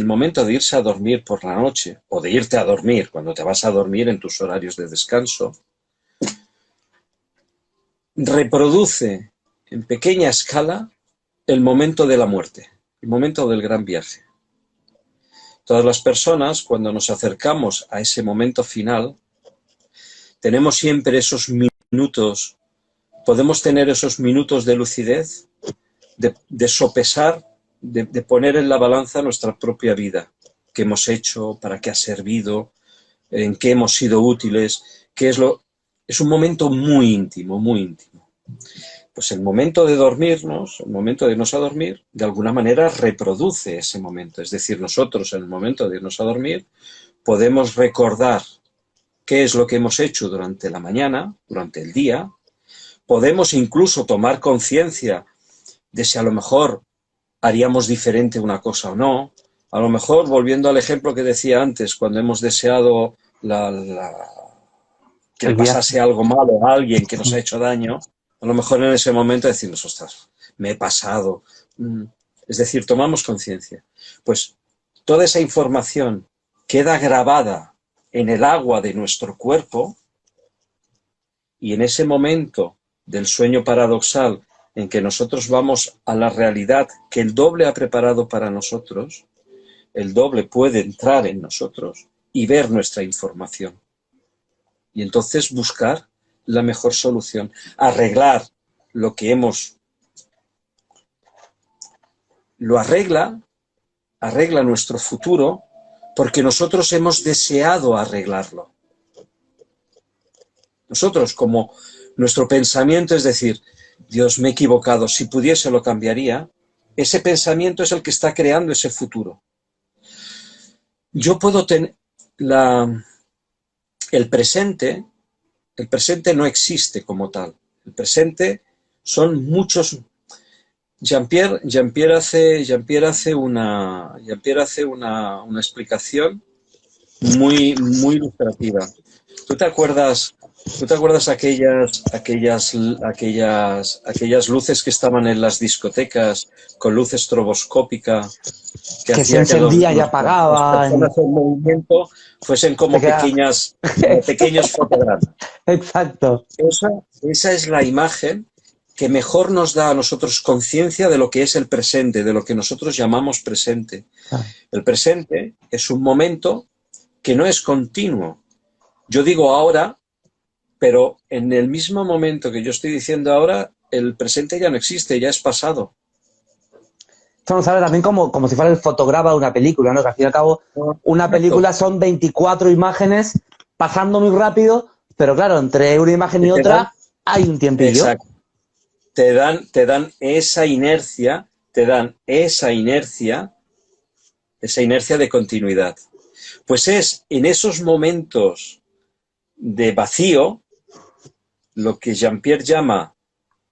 momento de irse a dormir por la noche, o de irte a dormir, cuando te vas a dormir en tus horarios de descanso, reproduce en pequeña escala el momento de la muerte, el momento del gran viaje. Todas las personas, cuando nos acercamos a ese momento final, tenemos siempre esos minutos, podemos tener esos minutos de lucidez, de sopesar, de poner en la balanza nuestra propia vida, qué hemos hecho, para qué ha servido, en qué hemos sido útiles, es un momento muy íntimo, muy íntimo. Pues el momento de dormirnos, el momento de irnos a dormir, de alguna manera reproduce ese momento. Es decir, nosotros en el momento de irnos a dormir podemos recordar qué es lo que hemos hecho durante la mañana, durante el día, podemos incluso tomar conciencia de si a lo mejor haríamos diferente una cosa o no. A lo mejor, volviendo al ejemplo que decía antes, cuando hemos deseado que le pasase algo malo a alguien que nos ha hecho daño, a lo mejor en ese momento decimos, ostras, me he pasado. Es decir, tomamos conciencia. Pues toda esa información queda grabada en el agua de nuestro cuerpo y en ese momento del sueño paradoxal en que nosotros vamos a la realidad que el doble ha preparado para nosotros, el doble puede entrar en nosotros y ver nuestra información. Y entonces buscar la mejor solución, arreglar lo que lo arregla nuestro futuro porque nosotros hemos deseado arreglarlo. Nosotros, como nuestro pensamiento es decir, Dios, me he equivocado, si pudiese lo cambiaría, ese pensamiento es el que está creando ese futuro. Yo puedo tener el presente no existe como tal. El presente son muchos. Jean-Pierre hace una explicación muy ilustrativa. ¿Tú te acuerdas aquellas luces que estaban en las discotecas con luz estroboscópica que se encendía y apagaba? Las personas en movimiento fuesen como pequeños fotogramas. Exacto. Esa es la imagen que mejor nos da a nosotros conciencia de lo que es el presente, de lo que nosotros llamamos presente. El presente es un momento que no es continuo. Yo digo ahora, pero en el mismo momento que yo estoy diciendo ahora, el presente ya no existe, ya es pasado. Esto nos habla también como si fuera el fotograma de una película, ¿no? Que al fin y al cabo, una película son 24 imágenes pasando muy rápido, pero claro, entre una imagen y otra hay un tiempillo. Exacto. Te dan esa inercia de continuidad. Pues es en esos momentos de vacío, lo que Jean-Pierre llama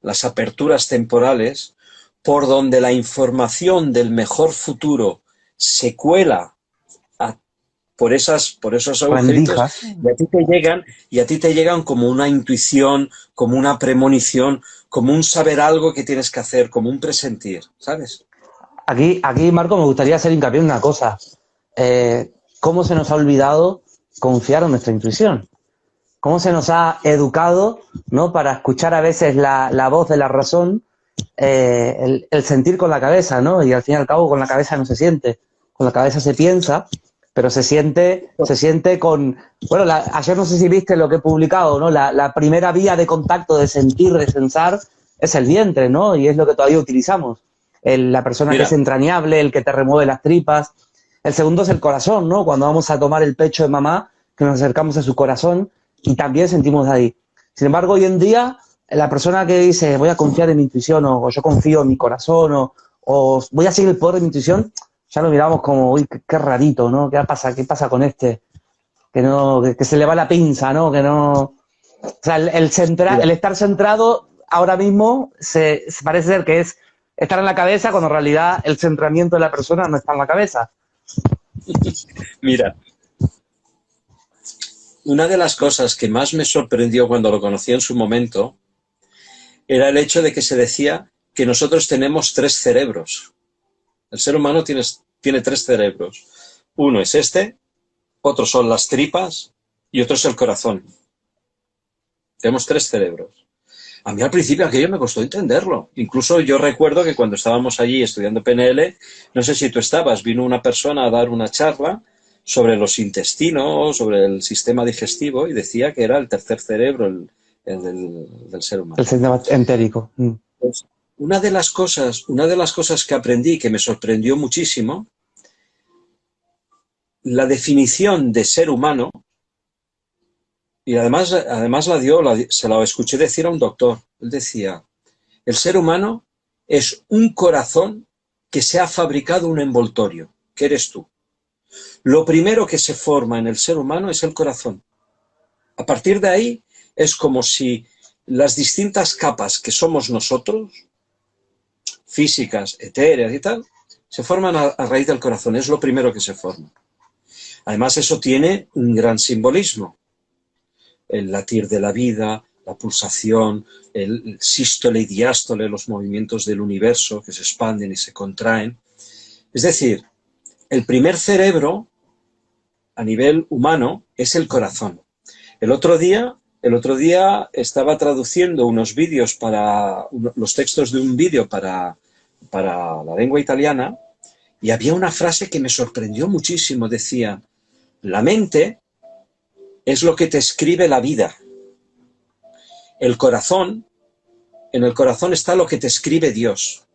las aperturas temporales, por donde la información del mejor futuro se cuela por esos agujeritos y a ti te llegan como una intuición, como una premonición, como un saber algo que tienes que hacer, como un presentir, ¿sabes? Aquí, Marco, me gustaría hacer hincapié en una cosa. ¿Cómo se nos ha olvidado confiar en nuestra intuición? ¿Cómo se nos ha educado, ¿no?, para escuchar a veces la voz de la razón, el sentir con la cabeza, ¿no? Y al fin y al cabo con la cabeza no se siente, con la cabeza se piensa, pero se siente con... Bueno, ayer no sé si viste lo que he publicado, ¿no? La primera vía de contacto, de sentir, de sensar, es el vientre, ¿no? Y es lo que todavía utilizamos. La persona que es entrañable, el que te remueve las tripas. El segundo es el corazón, ¿no? Cuando vamos a tomar el pecho de mamá, que nos acercamos a su corazón y también sentimos de ahí. Sin embargo, hoy en día, la persona que dice voy a confiar en mi intuición o yo confío en mi corazón o voy a seguir el poder de mi intuición, ya lo miramos como, uy, qué rarito, ¿no? ¿Qué pasa con este? Que se le va la pinza, ¿no? Que no... O sea, el estar centrado ahora mismo se parece ser que es estar en la cabeza cuando en realidad el centramiento de la persona no está en la cabeza. Mira, una de las cosas que más me sorprendió cuando lo conocí en su momento era el hecho de que se decía que nosotros tenemos 3 cerebros. El ser humano tiene 3 cerebros. Uno es otro son las tripas y otro es el corazón. Tenemos 3 cerebros. A mí al principio aquello me costó entenderlo. Incluso yo recuerdo que cuando estábamos allí estudiando PNL, no sé si tú estabas, vino una persona a dar una charla sobre los intestinos, sobre el sistema digestivo, y decía que era el tercer cerebro, el del ser humano. El sistema entérico. Pues, una de las cosas que aprendí que me sorprendió muchísimo, la definición de ser humano, y además se la escuché decir a un doctor. Él decía, el ser humano es un corazón que se ha fabricado un envoltorio, que eres tú. Lo primero que se forma en el ser humano es el corazón. A partir de ahí es como si las distintas capas que somos nosotros, físicas, etéreas y tal, se forman a raíz del corazón, es lo primero que se forma. Además, eso tiene un gran simbolismo. El latir de la vida, la pulsación, el sístole y diástole, los movimientos del universo que se expanden y se contraen. Es decir, el primer cerebro a nivel humano es el corazón. El otro día estaba traduciendo unos vídeos los textos de un vídeo para la lengua italiana y había una frase que me sorprendió muchísimo. Decía, la mente es lo que te escribe la vida. En el corazón está lo que te escribe Dios.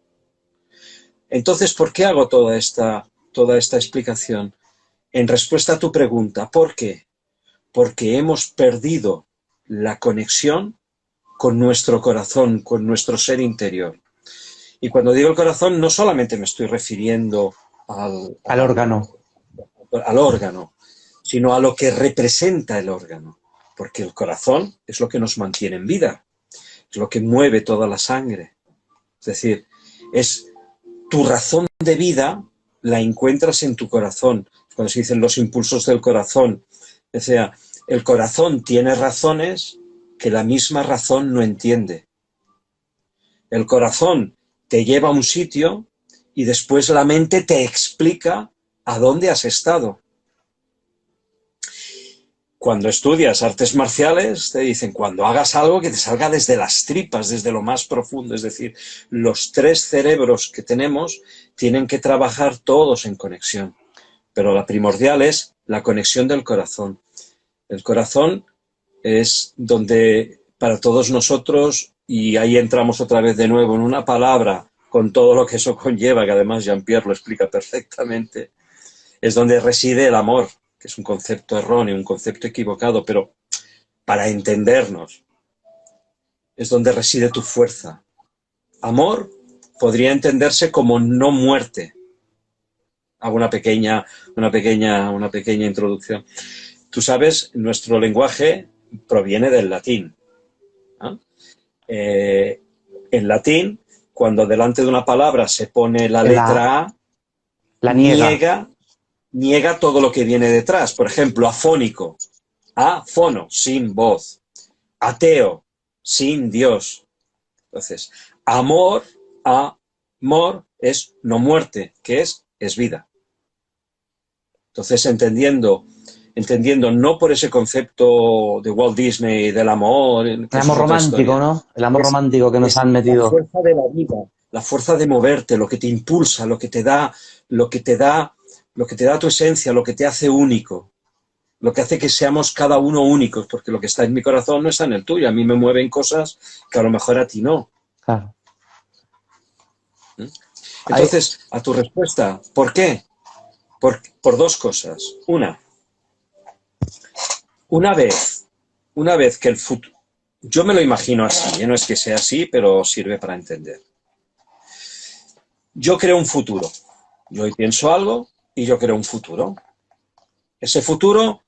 Entonces, ¿por qué hago toda esta explicación? En respuesta a tu pregunta, ¿por qué? Porque hemos perdido la conexión con nuestro corazón, con nuestro ser interior. Y cuando digo el corazón, no solamente me estoy refiriendo al órgano, sino a lo que representa el órgano. Porque el corazón es lo que nos mantiene en vida, es lo que mueve toda la sangre. Es decir, es tu razón de vida, la encuentras en tu corazón. Cuando se dicen los impulsos del corazón, o sea, el corazón tiene razones que la misma razón no entiende. El corazón te lleva a un sitio y después la mente te explica a dónde has estado. Cuando estudias artes marciales, te dicen, cuando hagas algo que te salga desde las tripas, desde lo más profundo. Es decir, los tres cerebros que tenemos tienen que trabajar todos en conexión. Pero la primordial es la conexión del corazón. El corazón es donde para todos nosotros, y ahí entramos otra vez de nuevo en una palabra, con todo lo que eso conlleva, que además Jean-Pierre lo explica perfectamente, es donde reside el amor, que es un concepto erróneo, un concepto equivocado, pero para entendernos, es donde reside tu fuerza. Amor podría entenderse como no muerte. Hago una pequeña introducción. Tú sabes, nuestro lenguaje proviene del latín, ¿no? En latín, cuando delante de una palabra se pone la letra A, la niega todo lo que viene detrás. Por ejemplo, afónico, afono, sin voz. Ateo, sin Dios. Entonces, amor es no muerte, que es vida. Entonces, entendiendo no por ese concepto de Walt Disney del amor. El amor romántico, ¿no? El amor romántico que nos han metido. La fuerza de la vida, la fuerza de moverte, lo que te impulsa, lo que te da tu esencia, lo que te hace único, lo que hace que seamos cada uno únicos, porque lo que está en mi corazón no está en el tuyo. A mí me mueven cosas que a lo mejor a ti no. Claro. Entonces, a tu respuesta, ¿por qué? Por dos cosas. Una vez que el futuro... Yo me lo imagino así, no es que sea así, pero sirve para entender. Yo creo un futuro. Yo hoy pienso algo y yo creo un futuro. Ese futuro,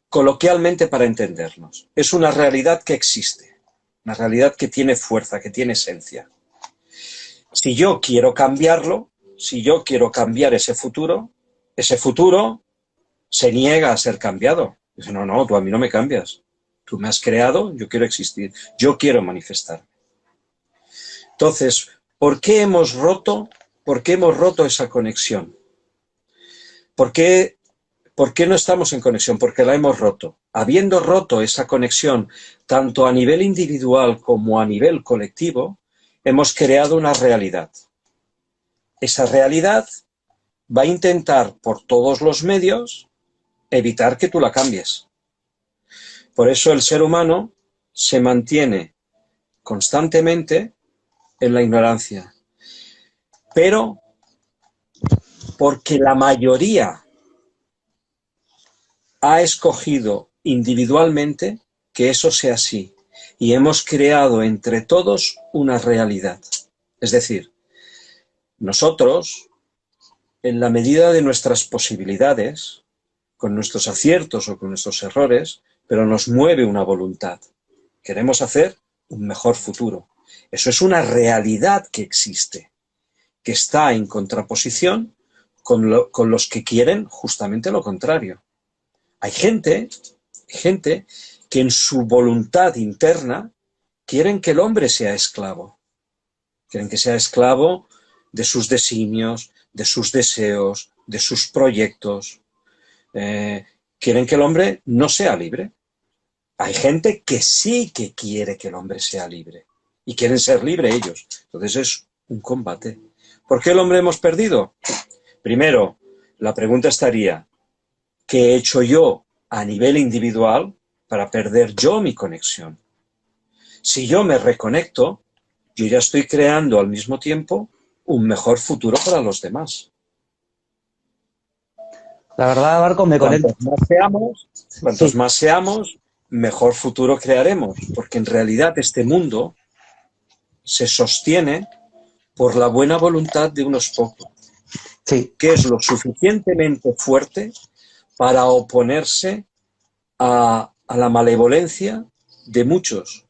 coloquialmente para entendernos, es una realidad que existe, una realidad que tiene fuerza, que tiene esencia. Si yo quiero cambiarlo, si yo quiero cambiar ese futuro se niega a ser cambiado. Dice, no, tú a mí no me cambias. Tú me has creado, yo quiero existir, yo quiero manifestarme. Entonces, ¿por qué hemos roto esa conexión? ¿Por qué no estamos en conexión? Porque la hemos roto. Habiendo roto esa conexión, tanto a nivel individual como a nivel colectivo, hemos creado una realidad. Esa realidad va a intentar, por todos los medios, evitar que tú la cambies. Por eso el ser humano se mantiene constantemente en la ignorancia. Pero porque la mayoría ha escogido individualmente que eso sea así. Y hemos creado entre todos una realidad. Es decir, nosotros, en la medida de nuestras posibilidades, con nuestros aciertos o con nuestros errores, pero nos mueve una voluntad, queremos hacer un mejor futuro. Eso es una realidad que existe, que está en contraposición con los que quieren justamente lo contrario. Hay gente que en su voluntad interna quieren que el hombre sea esclavo. Quieren que sea esclavo de sus designios, de sus deseos, de sus proyectos. Quieren que el hombre no sea libre. Hay gente que sí que quiere que el hombre sea libre. Y quieren ser libres ellos. Entonces es un combate. ¿Por qué el hombre hemos perdido? Primero, la pregunta estaría, ¿qué he hecho yo a nivel individual para perder yo mi conexión? Si yo me reconecto, yo ya estoy creando al mismo tiempo un mejor futuro para los demás. La verdad, Marco, me conecto. Cuantos más seamos, mejor futuro crearemos, porque en realidad este mundo se sostiene por la buena voluntad de unos pocos, Sí. que es lo suficientemente fuerte para oponerse a la malevolencia de muchos.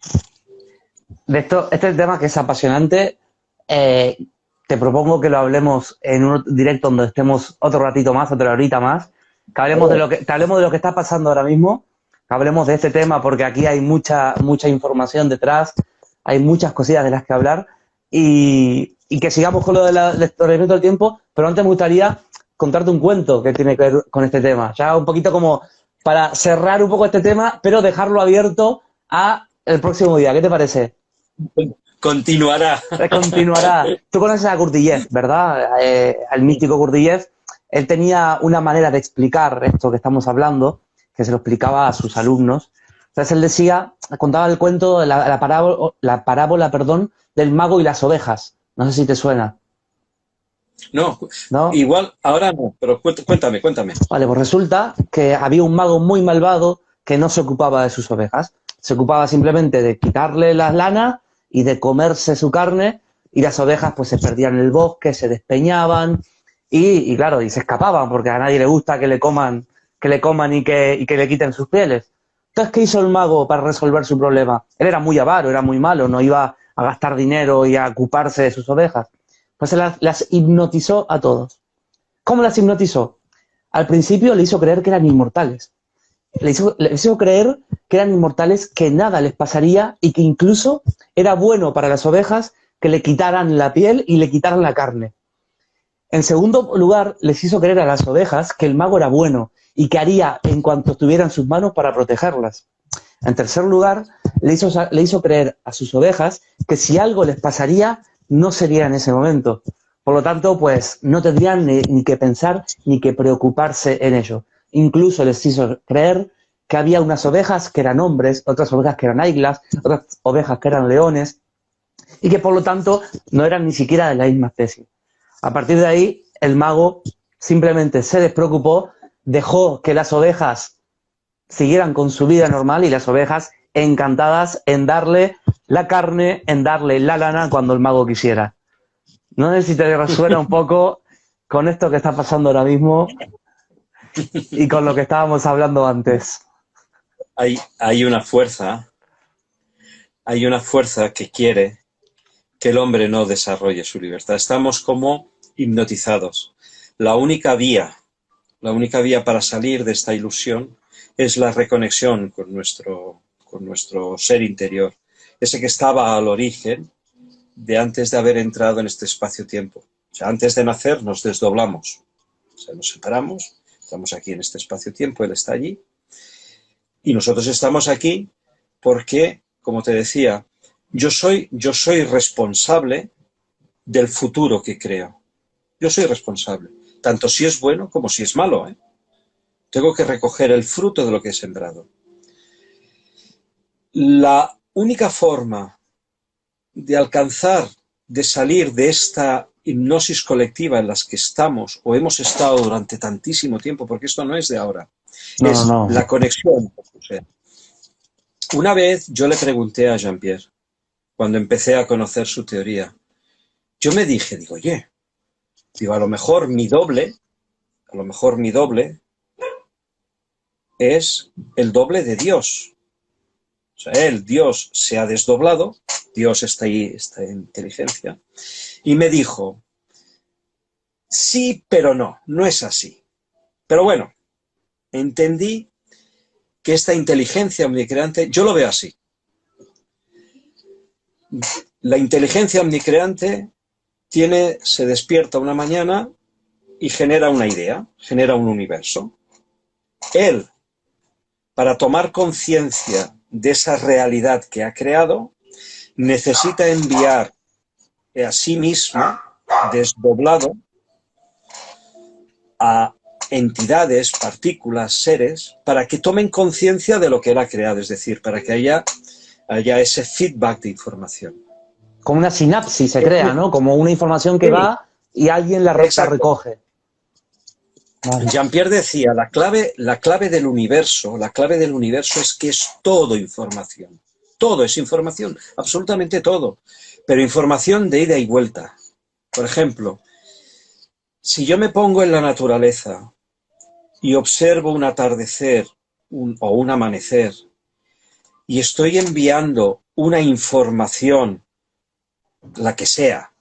De esto, este tema que es apasionante, te propongo que lo hablemos en un directo donde estemos otro ratito más, otra horita más, que hablemos que hablemos de lo que está pasando ahora mismo, que hablemos de este tema porque aquí hay mucha información detrás, hay muchas cosillas de las que hablar y que sigamos con lo del estornamiento del tiempo, pero antes me gustaría contarte un cuento que tiene que ver con este tema, ya un poquito como para cerrar un poco este tema, pero dejarlo abierto a el próximo día. ¿Qué te parece? Continuará. Continuará. Tú conoces a Gurdjieff, ¿verdad? Al místico Gurdjieff. Él tenía una manera de explicar esto que estamos hablando, que se lo explicaba a sus alumnos. Entonces él decía, contaba el cuento, la parábola, del mago y las ovejas. No sé si te suena. No, ¿No? igual ahora no, pero cuéntame. Vale, pues resulta que había un mago muy malvado que no se ocupaba de sus ovejas. Se ocupaba simplemente de quitarle las lanas y de comerse su carne, y las ovejas pues se perdían en el bosque, se despeñaban y claro, y se escapaban porque a nadie le gusta que le coman y que le quiten sus pieles. Entonces, ¿qué hizo el mago para resolver su problema? Él era muy avaro, era muy malo, no iba a gastar dinero y a ocuparse de sus ovejas. Pues las hipnotizó a todos. ¿Cómo las hipnotizó? Al principio le hizo creer que eran inmortales. Le hizo creer que eran inmortales, que nada les pasaría y que incluso era bueno para las ovejas que le quitaran la piel y le quitaran la carne. En segundo lugar, les hizo creer a las ovejas que el mago era bueno y que haría en cuanto estuviera en sus manos para protegerlas. En tercer lugar, le hizo creer a sus ovejas que si algo les pasaría, no sería en ese momento. Por lo tanto, pues no tendrían ni que pensar ni que preocuparse en ello. Incluso les hizo creer que había unas ovejas que eran hombres, otras ovejas que eran águilas, otras ovejas que eran leones, y que por lo tanto no eran ni siquiera de la misma especie. A partir de ahí, el mago simplemente se despreocupó, dejó que las ovejas siguieran con su vida normal y las ovejas encantadas en darle la carne, en darle la lana cuando el mago quisiera. No sé si te resuena un poco con esto que está pasando ahora mismo y con lo que estábamos hablando antes. Hay una fuerza que quiere que el hombre no desarrolle su libertad. Estamos como hipnotizados. La única vía para salir de esta ilusión es la reconexión con nuestro ser interior, ese que estaba al origen de antes de haber entrado en este espacio-tiempo. O sea, antes de nacer nos desdoblamos, o sea, nos separamos, estamos aquí en este espacio-tiempo, él está allí, y nosotros estamos aquí porque, como te decía, yo soy responsable del futuro que creo. Yo soy responsable, tanto si es bueno como si es malo, ¿eh? Tengo que recoger el fruto de lo que he sembrado. La única forma de alcanzar, de salir de esta hipnosis colectiva en las que estamos o hemos estado durante tantísimo tiempo, porque esto no es de ahora, es la conexión. Una vez yo le pregunté a Jean-Pierre, cuando empecé a conocer su teoría, yo me dije, oye, a lo mejor mi doble es el doble de Dios. O sea, él, Dios, se ha desdoblado, Dios está ahí, esta inteligencia, y me dijo, sí, pero no, no es así. Pero bueno, entendí que esta inteligencia omnicreante, yo lo veo así. La inteligencia omnicreante se despierta una mañana y genera una idea, genera un universo. Él, para tomar conciencia de esa realidad que ha creado, necesita enviar a sí mismo, desdoblado, a entidades, partículas, seres, para que tomen conciencia de lo que él ha creado, es decir, para que haya ese feedback de información. Como una sinapsis se crea, ¿no? Como una información que va y alguien la recoge. Vale. Jean-Pierre decía, la clave del universo es que es todo información. Todo es información, absolutamente todo. Pero información de ida y vuelta. Por ejemplo, si yo me pongo en la naturaleza y observo un atardecer o un amanecer y estoy enviando una información, la que sea,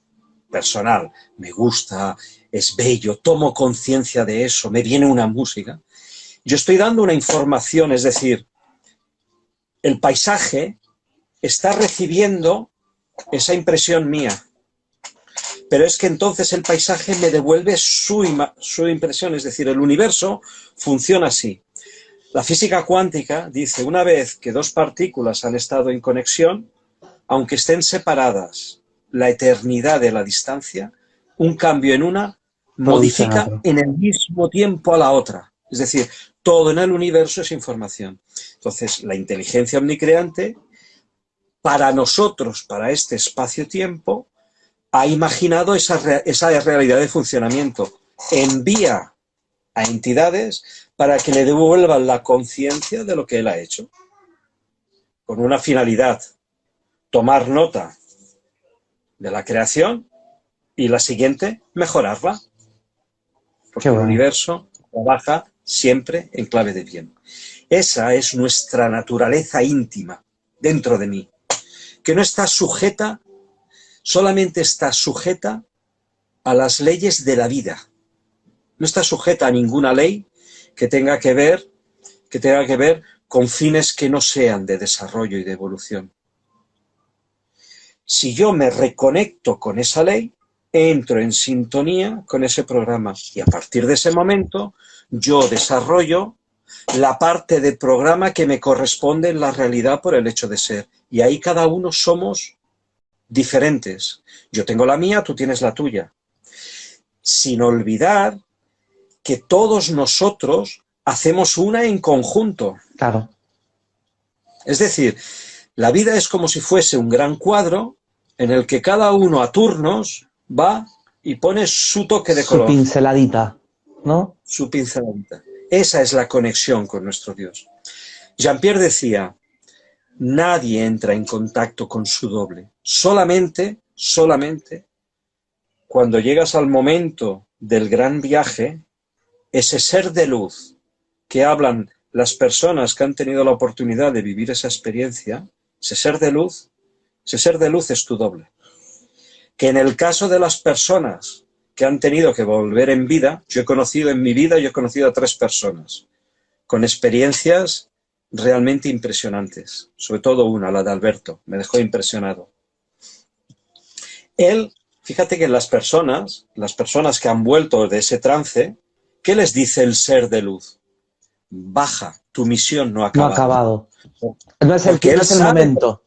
personal, me gusta, es bello, tomo conciencia de eso, me viene una música, yo estoy dando una información, es decir, el paisaje está recibiendo esa impresión mía, pero es que entonces el paisaje me devuelve su impresión, es decir, el universo funciona así. La física cuántica dice, una vez que dos partículas han estado en conexión, aunque estén separadas la eternidad de la distancia, un cambio en una modifica en el mismo tiempo a la otra. Es decir, todo en el universo es información. Entonces, la inteligencia omnicreante, para nosotros, para este espacio-tiempo, ha imaginado esa realidad de funcionamiento. Envía a entidades para que le devuelvan la conciencia de lo que él ha hecho. Con una finalidad, tomar nota de la creación y la siguiente, mejorarla. Porque el universo trabaja siempre en clave de bien. Esa es nuestra naturaleza íntima dentro de mí, que no está sujeta, solamente está sujeta a las leyes de la vida. No está sujeta a ninguna ley que tenga que ver con fines que no sean de desarrollo y de evolución. Si yo me reconecto con esa ley, entro en sintonía con ese programa y a partir de ese momento yo desarrollo la parte del programa que me corresponde en la realidad por el hecho de ser. Y ahí cada uno somos diferentes. Yo tengo la mía, tú tienes la tuya. Sin olvidar que todos nosotros hacemos una en conjunto. Claro. Es decir, la vida es como si fuese un gran cuadro en el que cada uno a turnos va y pone su toque de color. Su pinceladita, ¿no? Su pinceladita. Esa es la conexión con nuestro Dios. Jean-Pierre decía, nadie entra en contacto con su doble. Solamente cuando llegas al momento del gran viaje, ese ser de luz que hablan las personas que han tenido la oportunidad de vivir esa experiencia, ese ser de luz es tu doble. Que en el caso de las personas que han tenido que volver en vida, yo he conocido a 3 personas con experiencias realmente impresionantes, sobre todo una, la de Alberto, me dejó impresionado. Él, fíjate que las personas que han vuelto de ese trance, ¿qué les dice el ser de luz? Baja, tu misión no ha acabado. No ha acabado. No es el momento,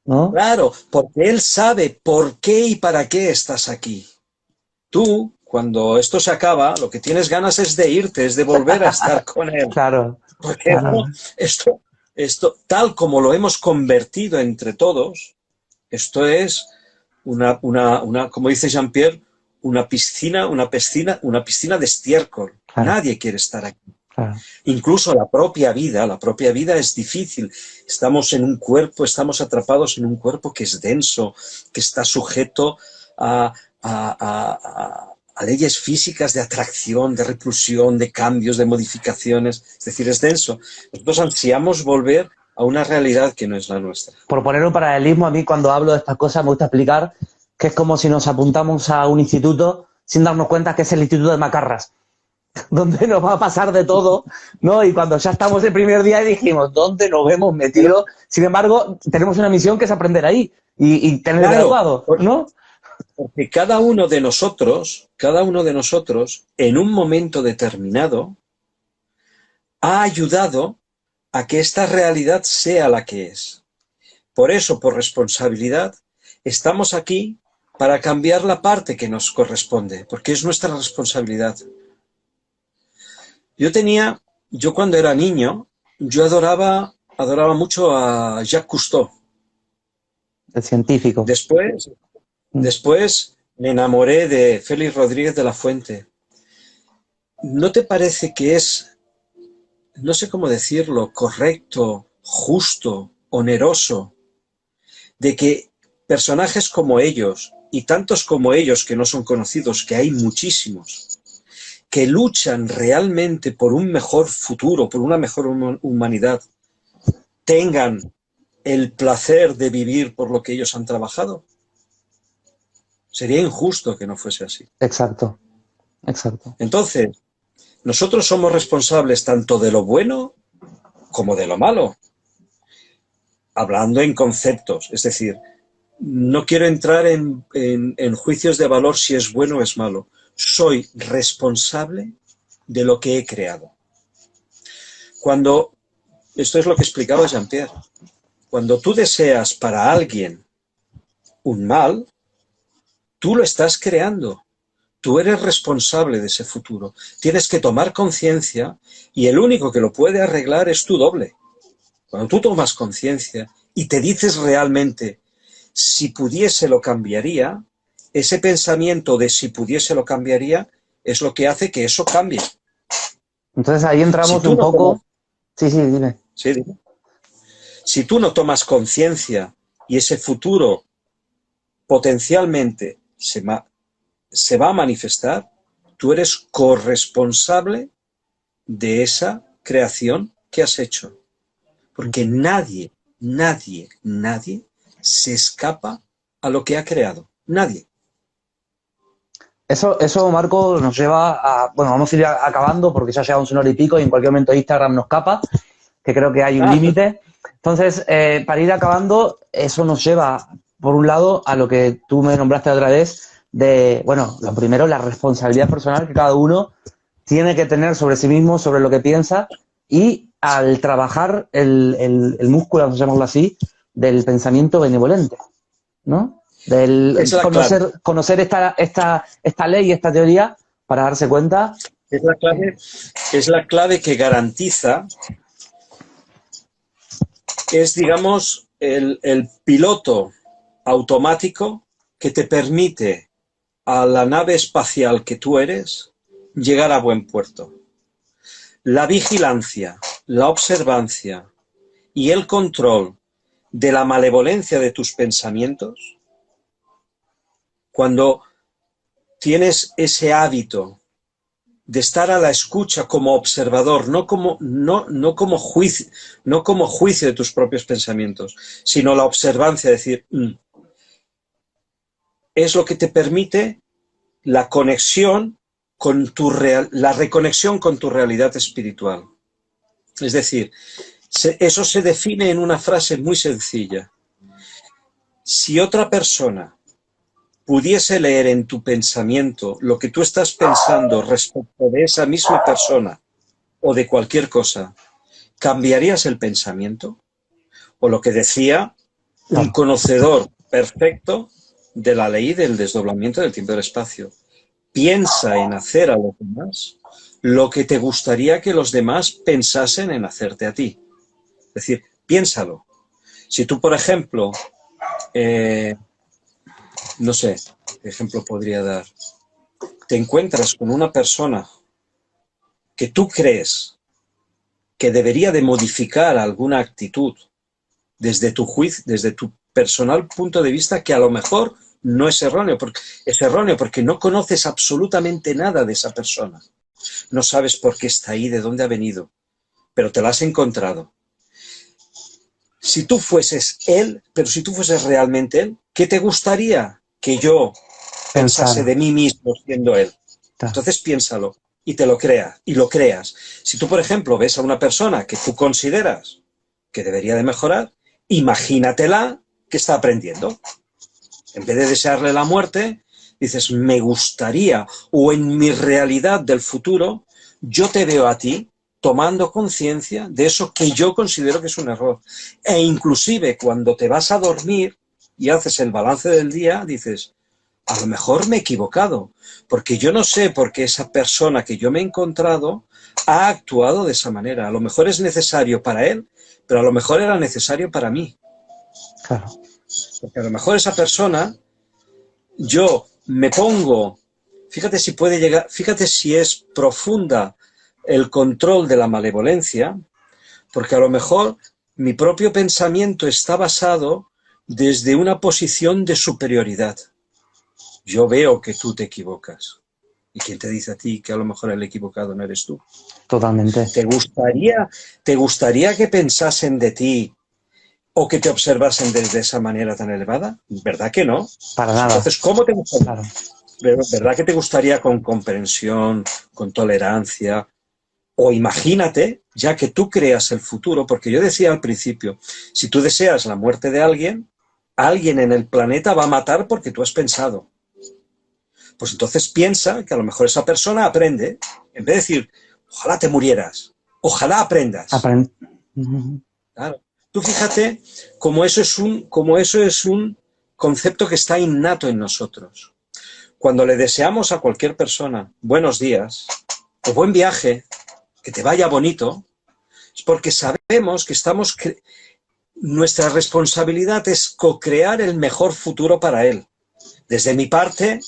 ¿no? Claro, porque él sabe por qué y para qué estás aquí. Tú, cuando esto se acaba, lo que tienes ganas es de irte, es de volver a estar con él. Claro. Porque claro. Esto, tal como lo hemos convertido entre todos, esto es una como dice Jean-Pierre, una piscina de estiércol. Claro. Nadie quiere estar aquí. Claro. Incluso la propia vida es difícil. Estamos en un cuerpo, estamos atrapados en un cuerpo que es denso, que está sujeto a leyes físicas de atracción, de repulsión, de cambios, de modificaciones. Es decir, es denso. Nosotros ansiamos volver a una realidad que no es la nuestra. Por poner un paralelismo, a mí cuando hablo de estas cosas me gusta explicar que es como si nos apuntamos a un instituto sin darnos cuenta que es el Instituto de Macarras, donde nos va a pasar de todo, ¿no? Y cuando ya estamos el primer día dijimos, ¿dónde nos hemos metido? Sin embargo, tenemos una misión que es aprender ahí y tener graduado, ¿no? Porque cada uno de nosotros, en un momento determinado, ha ayudado a que esta realidad sea la que es. Por eso, por responsabilidad, estamos aquí para cambiar la parte que nos corresponde, porque es nuestra responsabilidad. Yo cuando era niño, yo adoraba mucho a Jacques Cousteau. El científico. Después me enamoré de Félix Rodríguez de la Fuente. ¿No te parece que es, no sé cómo decirlo, correcto, justo, oneroso, de que personajes como ellos, y tantos como ellos que no son conocidos, que hay muchísimos, que luchan realmente por un mejor futuro, por una mejor humanidad, tengan el placer de vivir por lo que ellos han trabajado? Sería injusto que no fuese así. Exacto, exacto. Entonces, nosotros somos responsables tanto de lo bueno como de lo malo. Hablando en conceptos, es decir, no quiero entrar en juicios de valor si es bueno o es malo. Soy responsable de lo que he creado. Esto es lo que explicaba Jean-Pierre, cuando tú deseas para alguien un mal, tú lo estás creando. Tú eres responsable de ese futuro. Tienes que tomar conciencia y el único que lo puede arreglar es tu doble. Cuando tú tomas conciencia y te dices realmente, si pudiese lo cambiaría, ese pensamiento de si pudiese lo cambiaría es lo que hace que eso cambie. Entonces ahí entramos un poco... Sí, dime. Sí, dime. Si tú no tomas conciencia y ese futuro potencialmente se va a manifestar, tú eres corresponsable de esa creación que has hecho. Porque nadie se escapa a lo que ha creado. Nadie. Eso, Marco, nos lleva a... Bueno, vamos a ir acabando porque ya llevamos 1 hora y pico y en cualquier momento Instagram nos capa, que creo que hay un límite. Entonces, para ir acabando, eso nos lleva, por un lado, a lo que tú me nombraste otra vez, de, bueno, lo primero, la responsabilidad personal que cada uno tiene que tener sobre sí mismo, sobre lo que piensa, y al trabajar el músculo, vamos a llamarlo así, del pensamiento benevolente, ¿no? Del conocer esta ley, esta teoría, para darse cuenta. Es la clave que garantiza, es, digamos, el piloto automático que te permite a la nave espacial que tú eres llegar a buen puerto. La vigilancia, la observancia y el control de la malevolencia de tus pensamientos, cuando tienes ese hábito de estar a la escucha como observador, no como juicio de tus propios pensamientos, sino la observancia, decir, es lo que te permite la conexión con la reconexión con tu realidad espiritual. Es decir, eso se define en una frase muy sencilla. Si otra persona pudiese leer en tu pensamiento lo que tú estás pensando respecto de esa misma persona o de cualquier cosa, ¿cambiarías el pensamiento? O lo que decía un conocedor perfecto de la ley del desdoblamiento del tiempo y del espacio. Piensa en hacer a los demás lo que te gustaría que los demás pensasen en hacerte a ti. Es decir, piénsalo. Si tú, por ejemplo, no sé, qué ejemplo podría dar. Te encuentras con una persona que tú crees que debería de modificar alguna actitud desde tu juicio, desde tu personal punto de vista, que a lo mejor no es erróneo, porque es erróneo porque no conoces absolutamente nada de esa persona. No sabes por qué está ahí, de dónde ha venido, pero te la has encontrado. si tú fueses él, pero si tú fueses realmente él, ¿qué te gustaría que yo pensase de mí mismo siendo él? Entonces piénsalo y te lo creas, y lo creas. Si tú, por ejemplo, ves a una persona que tú consideras que debería de mejorar, imagínatela que está aprendiendo. En vez de desearle la muerte, dices, me gustaría, o en mi realidad del futuro, yo te veo a ti tomando conciencia de eso que yo considero que es un error. E inclusive cuando te vas a dormir y haces el balance del día, dices, a lo mejor me he equivocado, porque yo no sé por qué esa persona que yo me he encontrado ha actuado de esa manera. A lo mejor es necesario para él, pero a lo mejor era necesario para mí. Claro. Porque a lo mejor esa persona, yo me pongo, fíjate si puede llegar, fíjate si es profunda el control de la malevolencia, porque a lo mejor mi propio pensamiento está basado desde una posición de superioridad. Yo veo que tú te equivocas. ¿Y quién te dice a ti que a lo mejor el equivocado no eres tú? Totalmente. ¿Te gustaría que pensasen de ti o que te observasen desde esa manera tan elevada? ¿Verdad que no? Para nada. Entonces, ¿cómo te gustaría? Claro. ¿Verdad que te gustaría con comprensión, con tolerancia? O imagínate, ya que tú creas el futuro, porque yo decía al principio, si tú deseas la muerte de alguien, alguien en el planeta va a matar porque tú has pensado. Pues entonces piensa que a lo mejor esa persona aprende, en vez de decir, ojalá te murieras, ojalá aprendas. Claro. Tú fíjate cómo eso es un concepto que está innato en nosotros. Cuando le deseamos a cualquier persona buenos días o buen viaje, que te vaya bonito, es porque sabemos que nuestra responsabilidad es co-crear el mejor futuro para él. Desde mi parte,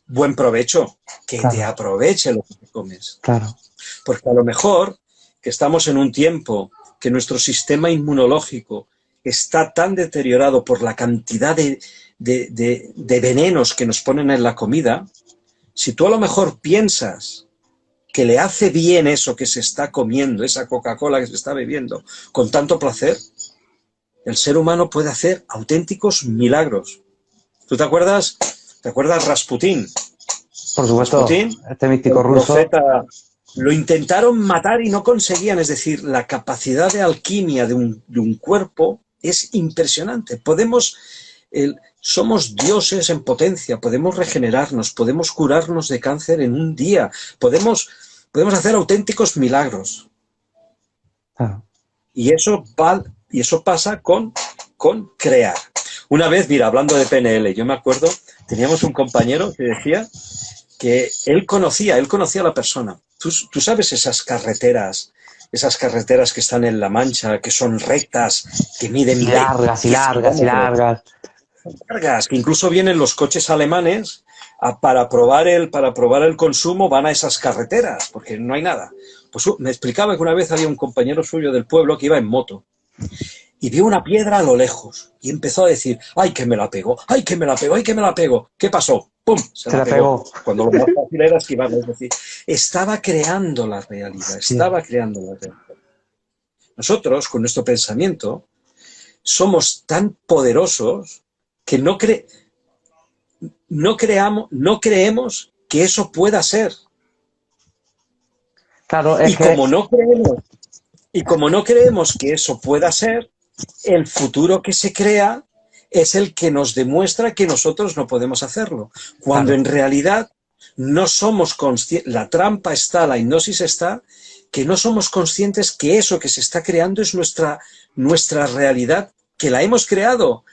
buen provecho, que te aproveche lo que te comes. Claro. Porque a lo mejor que estamos en un tiempo que nuestro sistema inmunológico está tan deteriorado por la cantidad de venenos que nos ponen en la comida, si tú a lo mejor piensas que le hace bien eso que se está comiendo, esa Coca-Cola que se está bebiendo, con tanto placer, el ser humano puede hacer auténticos milagros. ¿Tú te acuerdas? ¿Te acuerdas Rasputín? Por supuesto, Rasputín, este místico ruso. Profeta, lo intentaron matar y no conseguían. Es decir, la capacidad de alquimia de un cuerpo es impresionante. Somos dioses en potencia, podemos regenerarnos, podemos curarnos de cáncer en un día, podemos hacer auténticos milagros. Y eso pasa con crear. Una vez, mira, hablando de PNL, yo me acuerdo, teníamos un compañero que decía que él conocía a la persona. Tú sabes esas carreteras que están en La Mancha, que son rectas, que miden... Largas, que incluso vienen los coches alemanes para probar el consumo, van a esas carreteras, porque no hay nada. Pues me explicaba que una vez había un compañero suyo del pueblo que iba en moto y vio una piedra a lo lejos y empezó a decir, ¡ay, que me la pegó! ¡Ay, que me la pegó! ¡Ay, que me la pegó! ¿Qué pasó? ¡Pum! Se la pegó. Cuando lo más fácil era esquivar. Es decir, estaba creando la realidad, creando la realidad. Nosotros, con nuestro pensamiento, somos tan poderosos que no creemos que eso pueda ser. Claro, como no creemos que eso pueda ser, el futuro que se crea es el que nos demuestra que nosotros no podemos hacerlo. Cuando en realidad no somos conscientes, la trampa está, la hipnosis está, que no somos conscientes que eso que se está creando es nuestra realidad, que la hemos creado.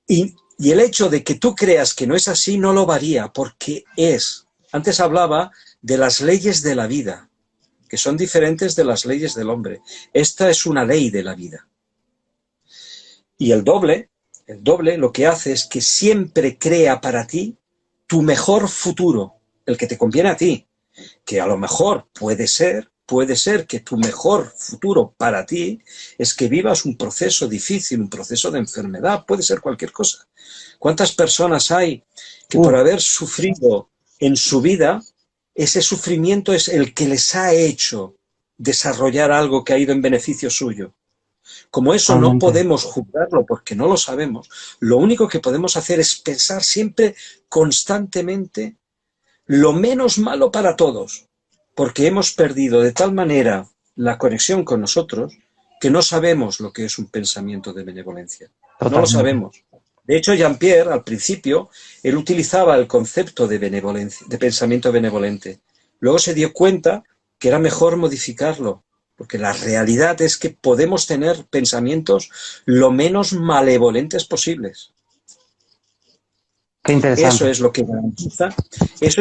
Y el hecho de que tú creas que no es así no lo varía, porque es. Antes hablaba de las leyes de la vida, que son diferentes de las leyes del hombre. Esta es una ley de la vida. Y el doble lo que hace es que siempre crea para ti tu mejor futuro, el que te conviene a ti, que a lo mejor puede ser que tu mejor futuro para ti es que vivas un proceso difícil, un proceso de enfermedad, puede ser cualquier cosa. ¿Cuántas personas hay que por haber sufrido en su vida, ese sufrimiento es el que les ha hecho desarrollar algo que ha ido en beneficio suyo? Como eso no podemos juzgarlo porque no lo sabemos, lo único que podemos hacer es pensar siempre constantemente lo menos malo para todos, porque hemos perdido de tal manera la conexión con nosotros que no sabemos lo que es un pensamiento de benevolencia. Totalmente. No lo sabemos. De hecho, Jean-Pierre, al principio, él utilizaba el concepto de benevolencia, de pensamiento benevolente. Luego se dio cuenta que era mejor modificarlo, porque la realidad es que podemos tener pensamientos lo menos malevolentes posibles. Qué interesante. Eso es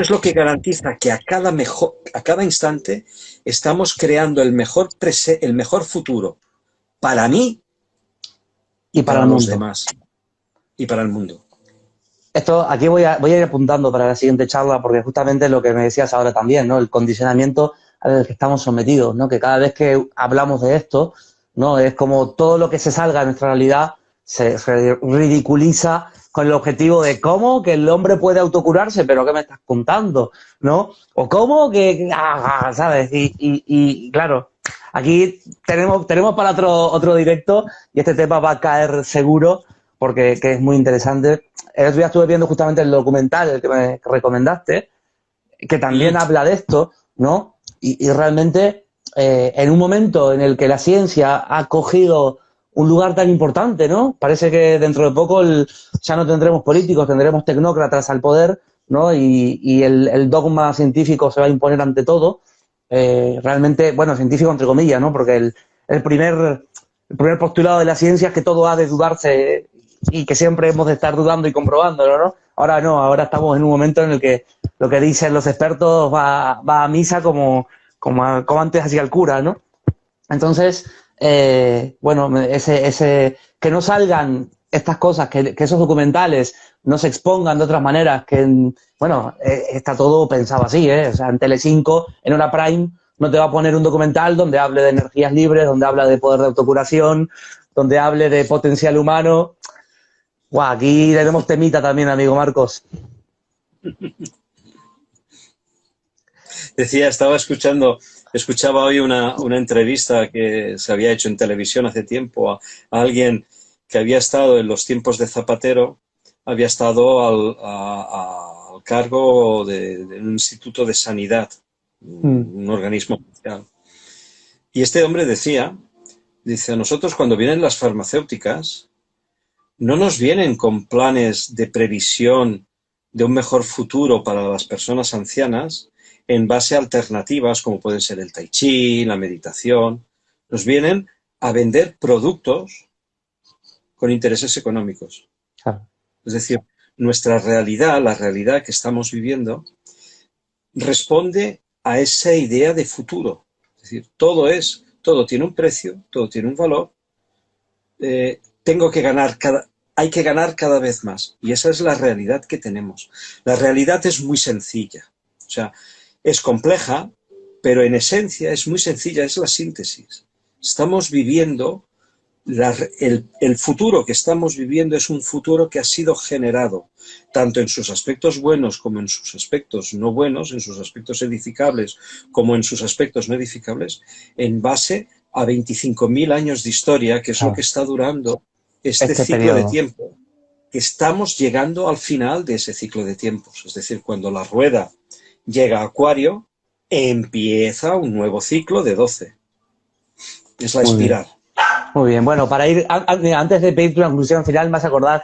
lo que garantiza que a cada instante estamos creando el mejor futuro para mí y para los demás. Y para el mundo. Esto, aquí voy a ir apuntando para la siguiente charla, porque justamente lo que me decías ahora también, ¿no? El condicionamiento al que estamos sometidos, ¿no? Que cada vez que hablamos de esto, ¿no? Es como todo lo que se salga de nuestra realidad se ridiculiza con el objetivo de cómo que el hombre puede autocurarse, pero ¿qué me estás contando? ¿No? O cómo que ¿sabes? Y claro, aquí tenemos para otro directo y este tema va a caer seguro porque que es muy interesante. El otro día estuve viendo justamente el documental el que me recomendaste, que también habla de esto, ¿no? Y realmente en un momento en el que la ciencia ha cogido un lugar tan importante, ¿no? Parece que dentro de poco ya no tendremos políticos, tendremos tecnócratas al poder, ¿no? Y el dogma científico se va a imponer ante todo. Realmente, bueno, científico entre comillas, ¿no? Porque el primer postulado de la ciencia es que todo ha de dudarse y que siempre hemos de estar dudando y comprobándolo, ¿no? Ahora no, ahora estamos en un momento en el que lo que dicen los expertos va a misa como antes hacía el cura, ¿no? Entonces, bueno, que no salgan estas cosas, que esos documentales no se expongan de otras maneras, bueno, está todo pensado así, ¿eh? O sea, en Telecinco, en Hora Prime, no te va a poner un documental donde hable de energías libres, donde hable de poder de autocuración, donde hable de potencial humano. Guau, aquí tenemos temita también, amigo Marcos. Escuchaba hoy una entrevista que se había hecho en televisión hace tiempo a alguien que había estado en los tiempos de Zapatero, había estado al cargo de un instituto de sanidad, un organismo oficial. Y este hombre dice, a nosotros cuando vienen las farmacéuticas, no nos vienen con planes de previsión de un mejor futuro para las personas ancianas en base a alternativas como pueden ser el tai chi, la meditación. Nos vienen a vender productos con intereses económicos. Ah. Es decir, nuestra realidad, la realidad que estamos viviendo, responde a esa idea de futuro. Es decir, todo tiene un precio, todo tiene un valor. Hay que ganar cada vez más. Y esa es la realidad que tenemos. La realidad es muy sencilla. O sea, es compleja, pero en esencia es muy sencilla, es la síntesis. Estamos viviendo, el futuro que estamos viviendo es un futuro que ha sido generado, tanto en sus aspectos buenos como en sus aspectos no buenos, en sus aspectos edificables como en sus aspectos no edificables, en base a 25.000 años de historia, que es lo que está durando este ciclo periodo de tiempo. Estamos llegando al final de ese ciclo de tiempos, es decir, cuando la rueda llega a Acuario, empieza un nuevo ciclo de 12. Es la espiral. Muy bien, bueno, para ir, antes de pedir tu conclusión final, me vas a acordar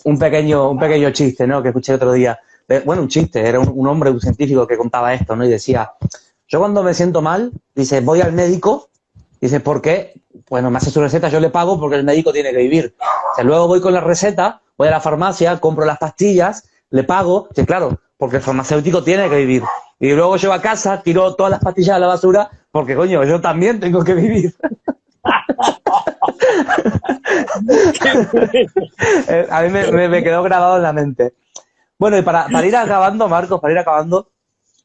un pequeño chiste, ¿no? Que escuché otro día. Bueno, un chiste, era un hombre, un científico que contaba esto, ¿no? Y decía, yo cuando me siento mal, dice, voy al médico, dice, ¿por qué? Bueno, me hace su receta, yo le pago porque el médico tiene que vivir. O sea, luego voy con la receta, voy a la farmacia, compro las pastillas, le pago, dice, claro, porque el farmacéutico tiene que vivir. Y luego llego a casa, tiro todas las pastillas a la basura, porque, coño, yo también tengo que vivir. A mí me quedó grabado en la mente. Bueno, y para ir acabando, Marcos,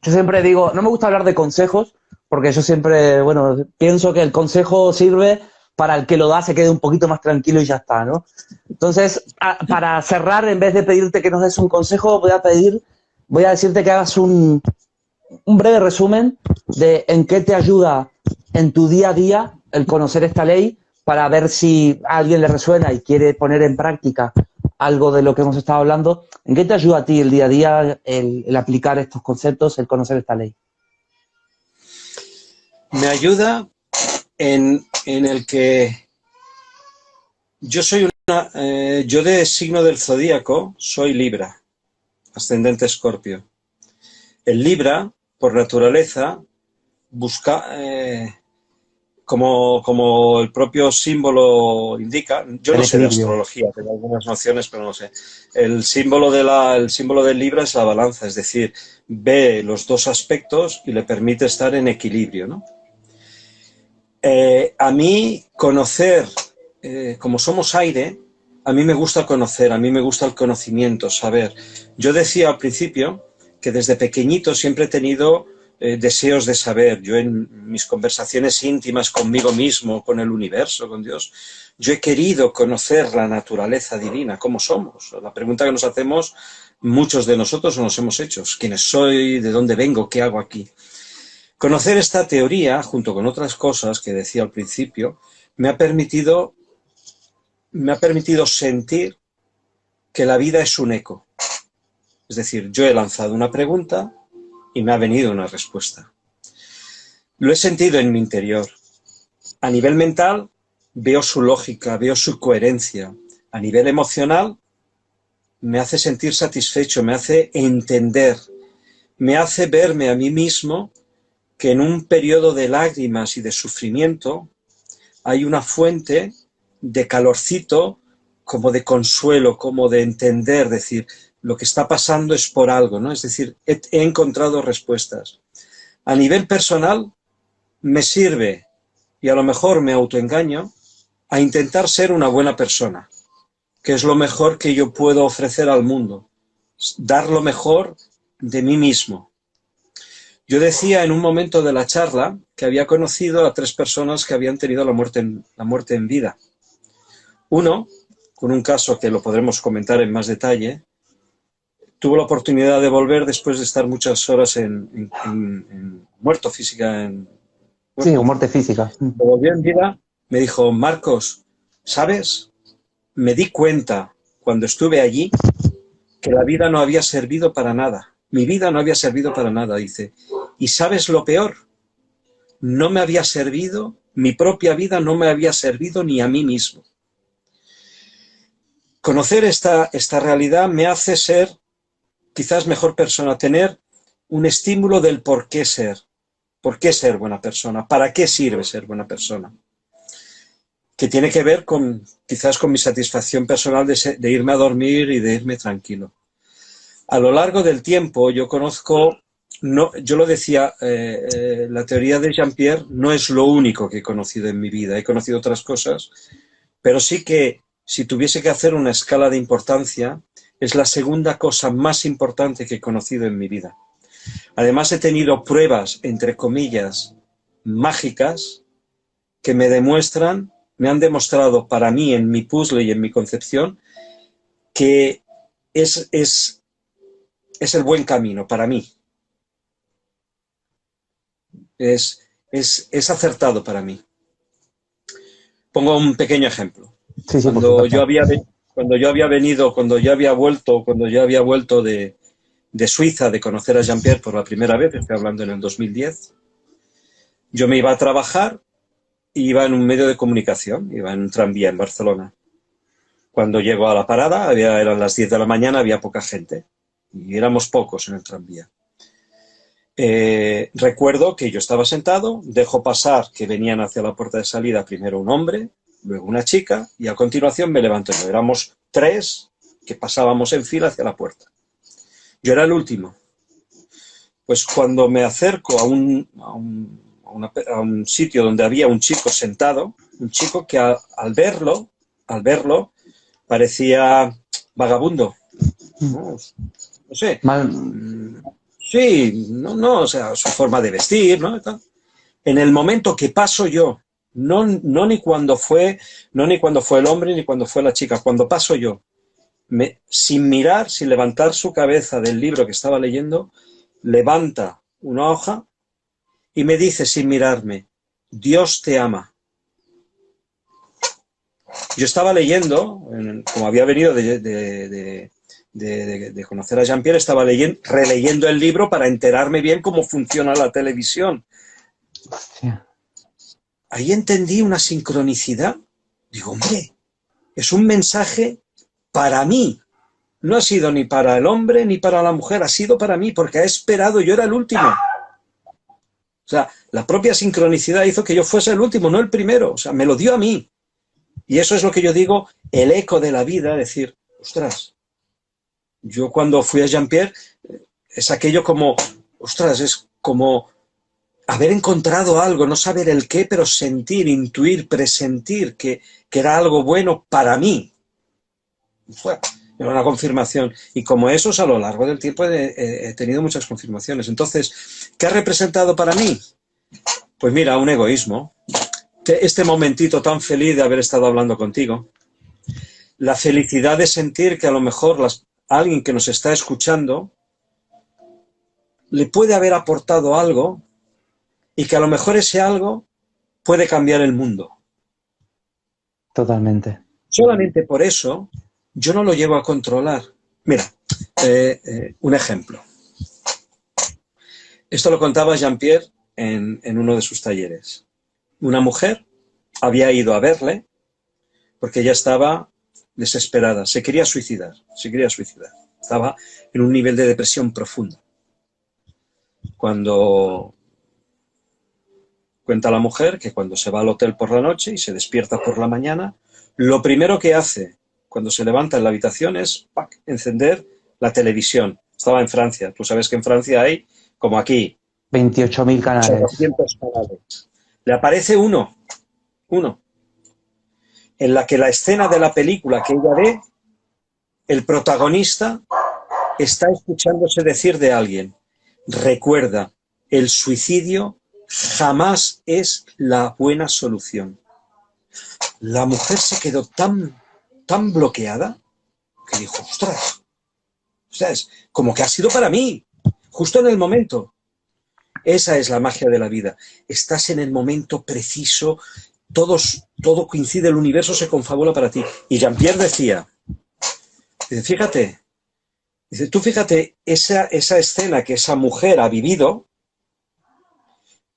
yo siempre digo, no me gusta hablar de consejos, porque yo siempre, bueno, pienso que el consejo sirve para el que lo da se quede un poquito más tranquilo y ya está, ¿no? Entonces, para cerrar, en vez de pedirte que nos des un consejo, voy a decirte que hagas un breve resumen de en qué te ayuda en tu día a día el conocer esta ley para ver si a alguien le resuena y quiere poner en práctica algo de lo que hemos estado hablando. ¿En qué te ayuda a ti el día a día el aplicar estos conceptos, el conocer esta ley? Me ayuda en el que yo soy yo de signo del zodíaco soy Libra, ascendente Escorpio. El Libra, por naturaleza, busca, como el propio símbolo indica, yo El no sé de equilibrio. astrología, tengo algunas nociones, pero no sé. El símbolo del Libra es la balanza, es decir, ve los dos aspectos y le permite estar en equilibrio, ¿no? A mí conocer, como somos aire, a mí me gusta conocer, a mí me gusta el conocimiento, saber. Yo decía al principio que desde pequeñito siempre he tenido deseos de saber. Yo en mis conversaciones íntimas conmigo mismo, con el universo, con Dios, yo he querido conocer la naturaleza divina, cómo somos. La pregunta que nos hacemos muchos de nosotros nos hemos hecho: ¿quiénes soy? ¿De dónde vengo? ¿Qué hago aquí? Conocer esta teoría, junto con otras cosas que decía al principio, me ha permitido sentir que la vida es un eco. Es decir, yo he lanzado una pregunta y me ha venido una respuesta. Lo he sentido en mi interior. A nivel mental veo su lógica, veo su coherencia. A nivel emocional me hace sentir satisfecho, me hace entender, me hace verme a mí mismo que en un periodo de lágrimas y de sufrimiento hay una fuente de calorcito, como de consuelo, como de entender, decir, lo que está pasando es por algo, ¿no? Es decir, he encontrado respuestas. A nivel personal, me sirve, y a lo mejor me autoengaño, a intentar ser una buena persona, que es lo mejor que yo puedo ofrecer al mundo, dar lo mejor de mí mismo. Yo decía en un momento de la charla que había conocido a 3 personas que habían tenido la muerte en vida. Uno, con un caso que lo podremos comentar en más detalle, tuvo la oportunidad de volver después de estar muchas horas en muerto física. Sí, o Muerto. muerte física. Volvió en vida, me dijo: Marcos, ¿sabes? Me di cuenta cuando estuve allí que la vida no había servido para nada. Mi vida no había servido para nada, dice. ¿Y sabes lo peor? No me había servido, mi propia vida no me había servido ni a mí mismo. Conocer esta realidad me hace ser quizás mejor persona, tener un estímulo del por qué ser buena persona, para qué sirve ser buena persona, que tiene que ver quizás con mi satisfacción personal de irme a dormir y de irme tranquilo. A lo largo del tiempo yo conozco, yo lo decía, la teoría de Jean-Pierre no es lo único que he conocido en mi vida, he conocido otras cosas, pero sí que si tuviese que hacer una escala de importancia, es la segunda cosa más importante que he conocido en mi vida. Además he tenido pruebas, entre comillas, mágicas, que me han demostrado para mí, en mi puzzle y en mi concepción, que es el buen camino para mí. Es acertado para mí. Pongo un pequeño ejemplo. Sí, sí, Cuando yo había vuelto de Suiza, de conocer a Jean-Pierre por la primera vez, estoy hablando en el 2010, yo me iba a trabajar y iba en un medio de comunicación, iba en un tranvía en Barcelona. Cuando llego a la parada, eran las 10 de la mañana, había poca gente, y éramos pocos en el tranvía. Recuerdo que yo estaba sentado, dejo pasar que venían hacia la puerta de salida primero un hombre, luego una chica, y a continuación me levanto yo. Éramos 3 que pasábamos en fila hacia la puerta. Yo era el último. Pues cuando me acerco a un sitio donde había un chico sentado, un chico que al verlo, parecía vagabundo. No sé. Sí, o sea, su forma de vestir, ¿no? En el momento que paso yo, no ni cuando fue el hombre ni cuando fue la chica, cuando paso yo, sin mirar, sin levantar su cabeza del libro que estaba leyendo, levanta una hoja y me dice sin mirarme: Dios te ama. Yo estaba leyendo, como había venido de conocer a Jean-Pierre, estaba releyendo el libro para enterarme bien cómo funciona la televisión. Hostia. Ahí entendí una sincronicidad. Digo, hombre, es un mensaje para mí. No ha sido ni para el hombre ni para la mujer, ha sido para mí, porque ha esperado, yo era el último. O sea, la propia sincronicidad hizo que yo fuese el último, no el primero. O sea, me lo dio a mí. Y eso es lo que yo digo, el eco de la vida, decir, ostras, yo cuando fui a Jean-Pierre, es aquello como, ostras, es como haber encontrado algo, no saber el qué, pero sentir, intuir, presentir que era algo bueno para mí. Era una confirmación. Y como esos, a lo largo del tiempo he tenido muchas confirmaciones. Entonces, ¿qué ha representado para mí? Pues mira, un egoísmo. Este momentito tan feliz de haber estado hablando contigo. La felicidad de sentir que a lo mejor alguien que nos está escuchando le puede haber aportado algo y que a lo mejor ese algo puede cambiar el mundo. Totalmente. Solamente por eso yo no lo llevo a controlar. Mira, un ejemplo. Esto lo contaba Jean-Pierre en uno de sus talleres. Una mujer había ido a verle porque ella estaba desesperada, se quería suicidar. Estaba en un nivel de depresión profunda. Cuando cuenta la mujer que cuando se va al hotel por la noche y se despierta por la mañana, lo primero que hace cuando se levanta en la habitación es encender la televisión. Estaba en Francia. Tú sabes que en Francia hay, como aquí, 28.000 canales. 800 canales. Le aparece uno, en la que la escena de la película que ella ve, el protagonista está escuchándose decir de alguien, recuerda, el suicidio jamás es la buena solución. La mujer se quedó tan bloqueada que dijo, ostras, como que ha sido para mí, justo en el momento. Esa es la magia de la vida. Estás en el momento preciso, todo coincide, el universo se confabula para ti. Y Jean-Pierre decía, fíjate, tú fíjate esa escena que esa mujer ha vivido,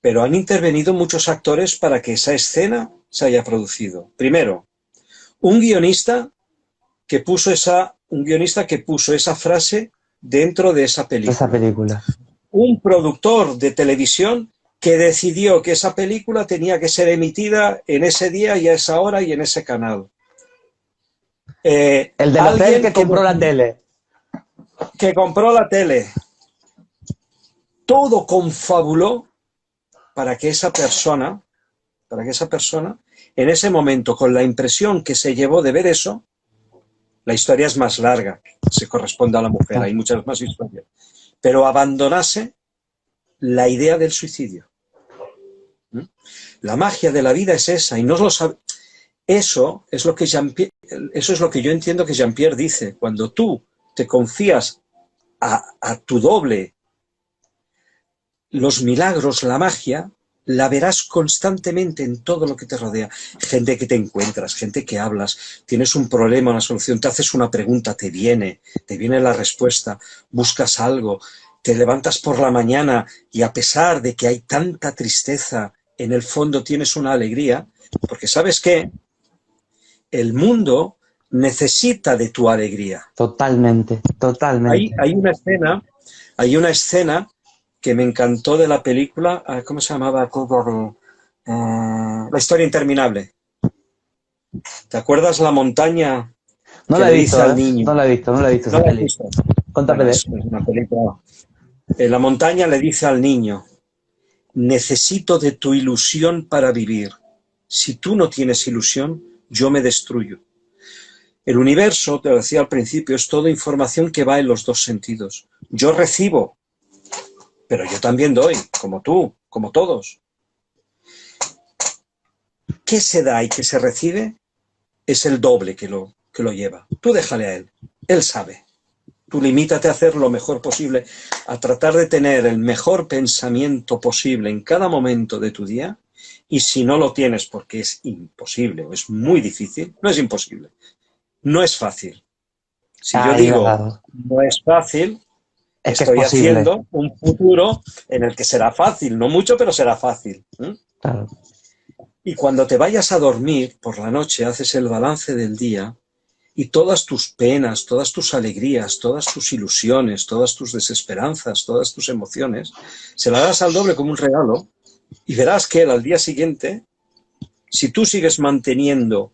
pero han intervenido muchos actores para que esa escena se haya producido. Primero, un guionista que puso esa frase dentro de esa película. Esa película. Un productor de televisión que decidió que esa película tenía que ser emitida en ese día y a esa hora y en ese canal. El del hotel que compró la tele. Que compró la tele. Todo confabuló para que esa persona, en ese momento, con la impresión que se llevó de ver eso, la historia es más larga, se corresponde a la mujer, hay muchas más historias, pero abandonase la idea del suicidio. La magia de la vida es esa, y no lo sabe. Eso es lo que yo entiendo que Jean-Pierre dice. Cuando tú te confías a tu doble, los milagros, la magia, la verás constantemente en todo lo que te rodea. Gente que te encuentras, gente que hablas, tienes un problema, una solución, te haces una pregunta, te viene la respuesta, buscas algo, te levantas por la mañana y a pesar de que hay tanta tristeza, en el fondo tienes una alegría, porque ¿sabes qué? El mundo necesita de tu alegría. Totalmente. Hay una escena que me encantó de la película, ¿cómo se llamaba? La historia interminable. ¿Te acuerdas la montaña no que la he le visto, dice al niño? No la he visto esa peli. Cuéntame. Es una película. La montaña le dice al niño, necesito de tu ilusión para vivir. Si tú no tienes ilusión, yo me destruyo. El universo, te lo decía al principio, es toda información que va en los dos sentidos. Yo recibo, pero yo también doy, como tú, como todos. ¿Qué se da y qué se recibe? Es el doble que lo lleva. Tú déjale a él, él sabe. Tú limítate a hacer lo mejor posible, a tratar de tener el mejor pensamiento posible en cada momento de tu día Y si no lo tienes porque es imposible o es muy difícil, no es imposible, no es fácil. Si yo digo no es fácil, es que estoy es haciendo un futuro en el que será fácil, no mucho, pero será fácil. Claro. Y cuando te vayas a dormir por la noche, haces el balance del día y todas tus penas, todas tus alegrías, todas tus ilusiones, todas tus desesperanzas, todas tus emociones, se las das al doble como un regalo y verás que él al día siguiente, si tú sigues manteniendo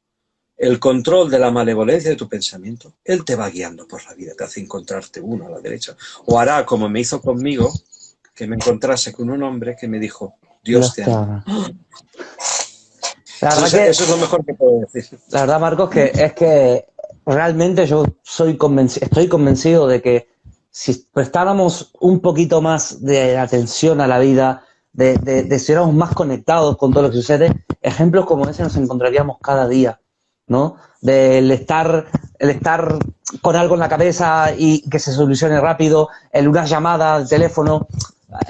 el control de la malevolencia de tu pensamiento, él te va guiando por la vida, te hace encontrarte uno a la derecha. O hará como me hizo conmigo, que me encontrase con un hombre que me dijo, Dios te ama. Eso es lo mejor que puedo decir. La verdad, Marcos, que es que realmente yo estoy convencido de que si prestáramos un poquito más de atención a la vida, de estuviéramos más conectados con todo lo que sucede, ejemplos como ese nos encontraríamos cada día, ¿no? Del estar con algo en la cabeza y que se solucione rápido, en una llamada al teléfono.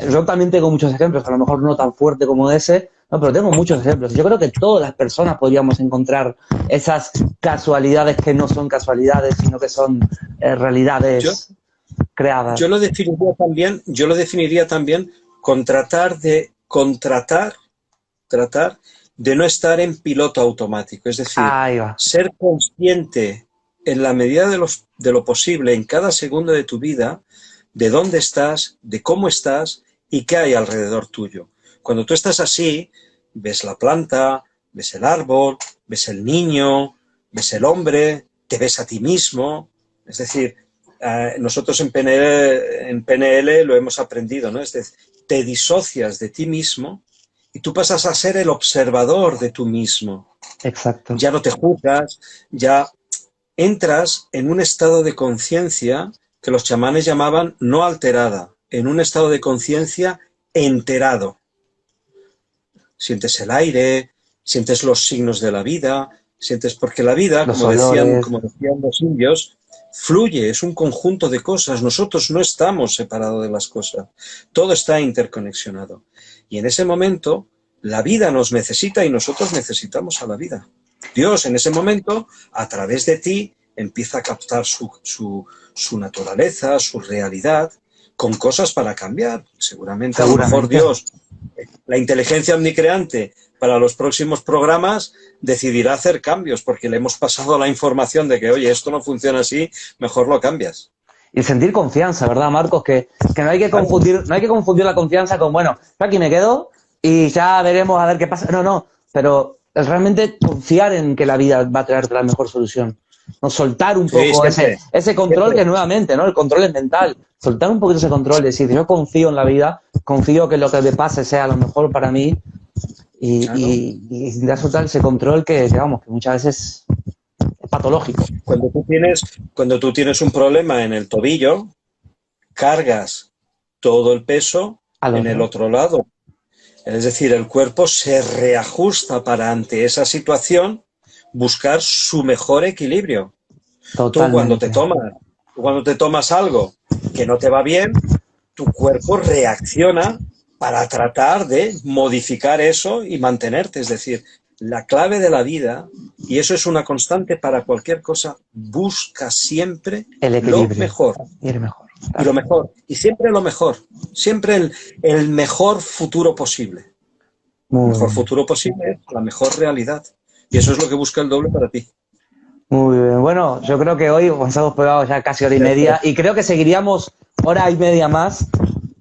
Yo también tengo muchos ejemplos, a lo mejor no tan fuerte como ese, no, pero tengo muchos ejemplos. Yo creo que todas las personas podríamos encontrar esas casualidades que no son casualidades, sino que son realidades creadas. Yo lo definiría también con tratar de no estar en piloto automático. Es decir, ser consciente en la medida de lo posible en cada segundo de tu vida de dónde estás, de cómo estás y qué hay alrededor tuyo. Cuando tú estás así, ves la planta, ves el árbol, ves el niño, ves el hombre, te ves a ti mismo. Es decir, nosotros en PNL lo hemos aprendido, ¿no? Es decir, te disocias de ti mismo y tú pasas a ser el observador de tú mismo. Exacto. Ya no te juzgas, ya entras en un estado de conciencia que los chamanes llamaban no alterada, en un estado de conciencia enterado. Sientes el aire, sientes los signos de la vida, sientes porque la vida, como decían los indios, fluye, es un conjunto de cosas. Nosotros no estamos separados de las cosas. Todo está interconexionado. Y en ese momento, la vida nos necesita y nosotros necesitamos a la vida. Dios, en ese momento, a través de ti, empieza a captar su naturaleza, su realidad, con cosas para cambiar. Seguramente a lo mejor Dios, la inteligencia omnicreante, para los próximos programas decidirá hacer cambios porque le hemos pasado la información de que, oye, esto no funciona así, mejor lo cambias. Y sentir confianza, ¿verdad, Marcos? Que no hay que confundir la confianza con, bueno, yo aquí me quedo y ya veremos a ver qué pasa. No, pero realmente confiar en que la vida va a traerte la mejor solución. No, soltar un poco ese control que nuevamente, ¿no? El control es mental. Soltar un poquito ese control, decir, yo confío en la vida, confío que lo que me pase sea lo mejor para mí y intentar soltar ese control que muchas veces es patológico. Cuando tú tienes un problema en el tobillo, cargas todo el peso en el otro lado. Es decir, el cuerpo se reajusta para ante esa situación buscar su mejor equilibrio. Totalmente. Tú cuando te tomas algo que no te va bien, tu cuerpo reacciona para tratar de modificar eso y mantenerte. Es decir, la clave de la vida, y eso es una constante para cualquier cosa, busca siempre lo mejor. Y el mejor. Claro. Y lo mejor. Y siempre lo mejor. Siempre el mejor futuro posible. El mejor futuro posible es la mejor realidad. Y eso es lo que busca el doble para ti. Muy bien. Bueno, yo creo que hoy nos hemos pegado ya casi hora y media y creo que seguiríamos hora y media más.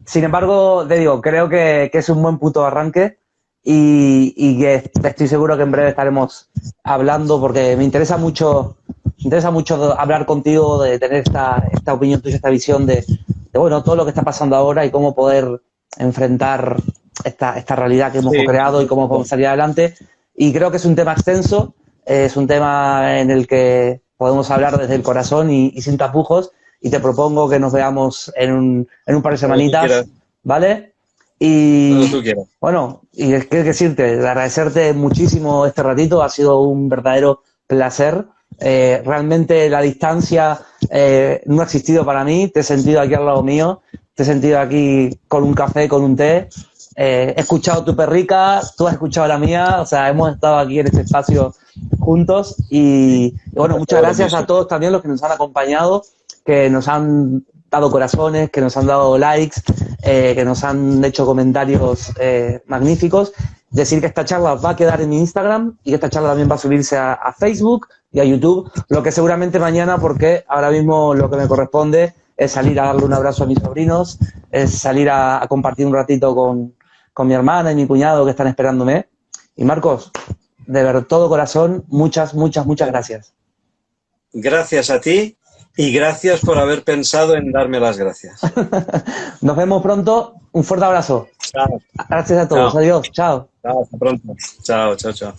Sin embargo, te digo, creo que es un buen punto de arranque y que estoy seguro que en breve estaremos hablando porque me interesa mucho hablar contigo, de tener esta opinión tuya, esta visión de todo lo que está pasando ahora y cómo poder enfrentar esta realidad que hemos creado y cómo podemos salir adelante. Y creo que es un tema extenso, es un tema en el que podemos hablar desde el corazón y sin tapujos. Y te propongo que nos veamos en un par de semanitas, ¿vale? Y bueno, y es que decirte, agradecerte muchísimo este ratito, ha sido un verdadero placer. Realmente la distancia no ha existido para mí, te he sentido aquí al lado mío, te he sentido aquí con un café, con un té, he escuchado tu perrica, tú has escuchado la mía, o sea, hemos estado aquí en este espacio juntos y bueno, muchas gracias a todos también los que nos han acompañado, que nos han dado corazones, que nos han dado likes, que nos han hecho comentarios magníficos. Decir que esta charla va a quedar en mi Instagram y que esta charla también va a subirse a Facebook y a YouTube, lo que seguramente mañana, porque ahora mismo lo que me corresponde es salir a darle un abrazo a mis sobrinos, es salir a compartir un ratito con mi hermana y mi cuñado que están esperándome. Y Marcos, de todo corazón, muchas gracias. Gracias a ti y gracias por haber pensado en darme las gracias. Nos vemos pronto. Un fuerte abrazo. Chao. Gracias a todos. Chao. Adiós. Chao. Chao, hasta pronto. Chao, chao, chao.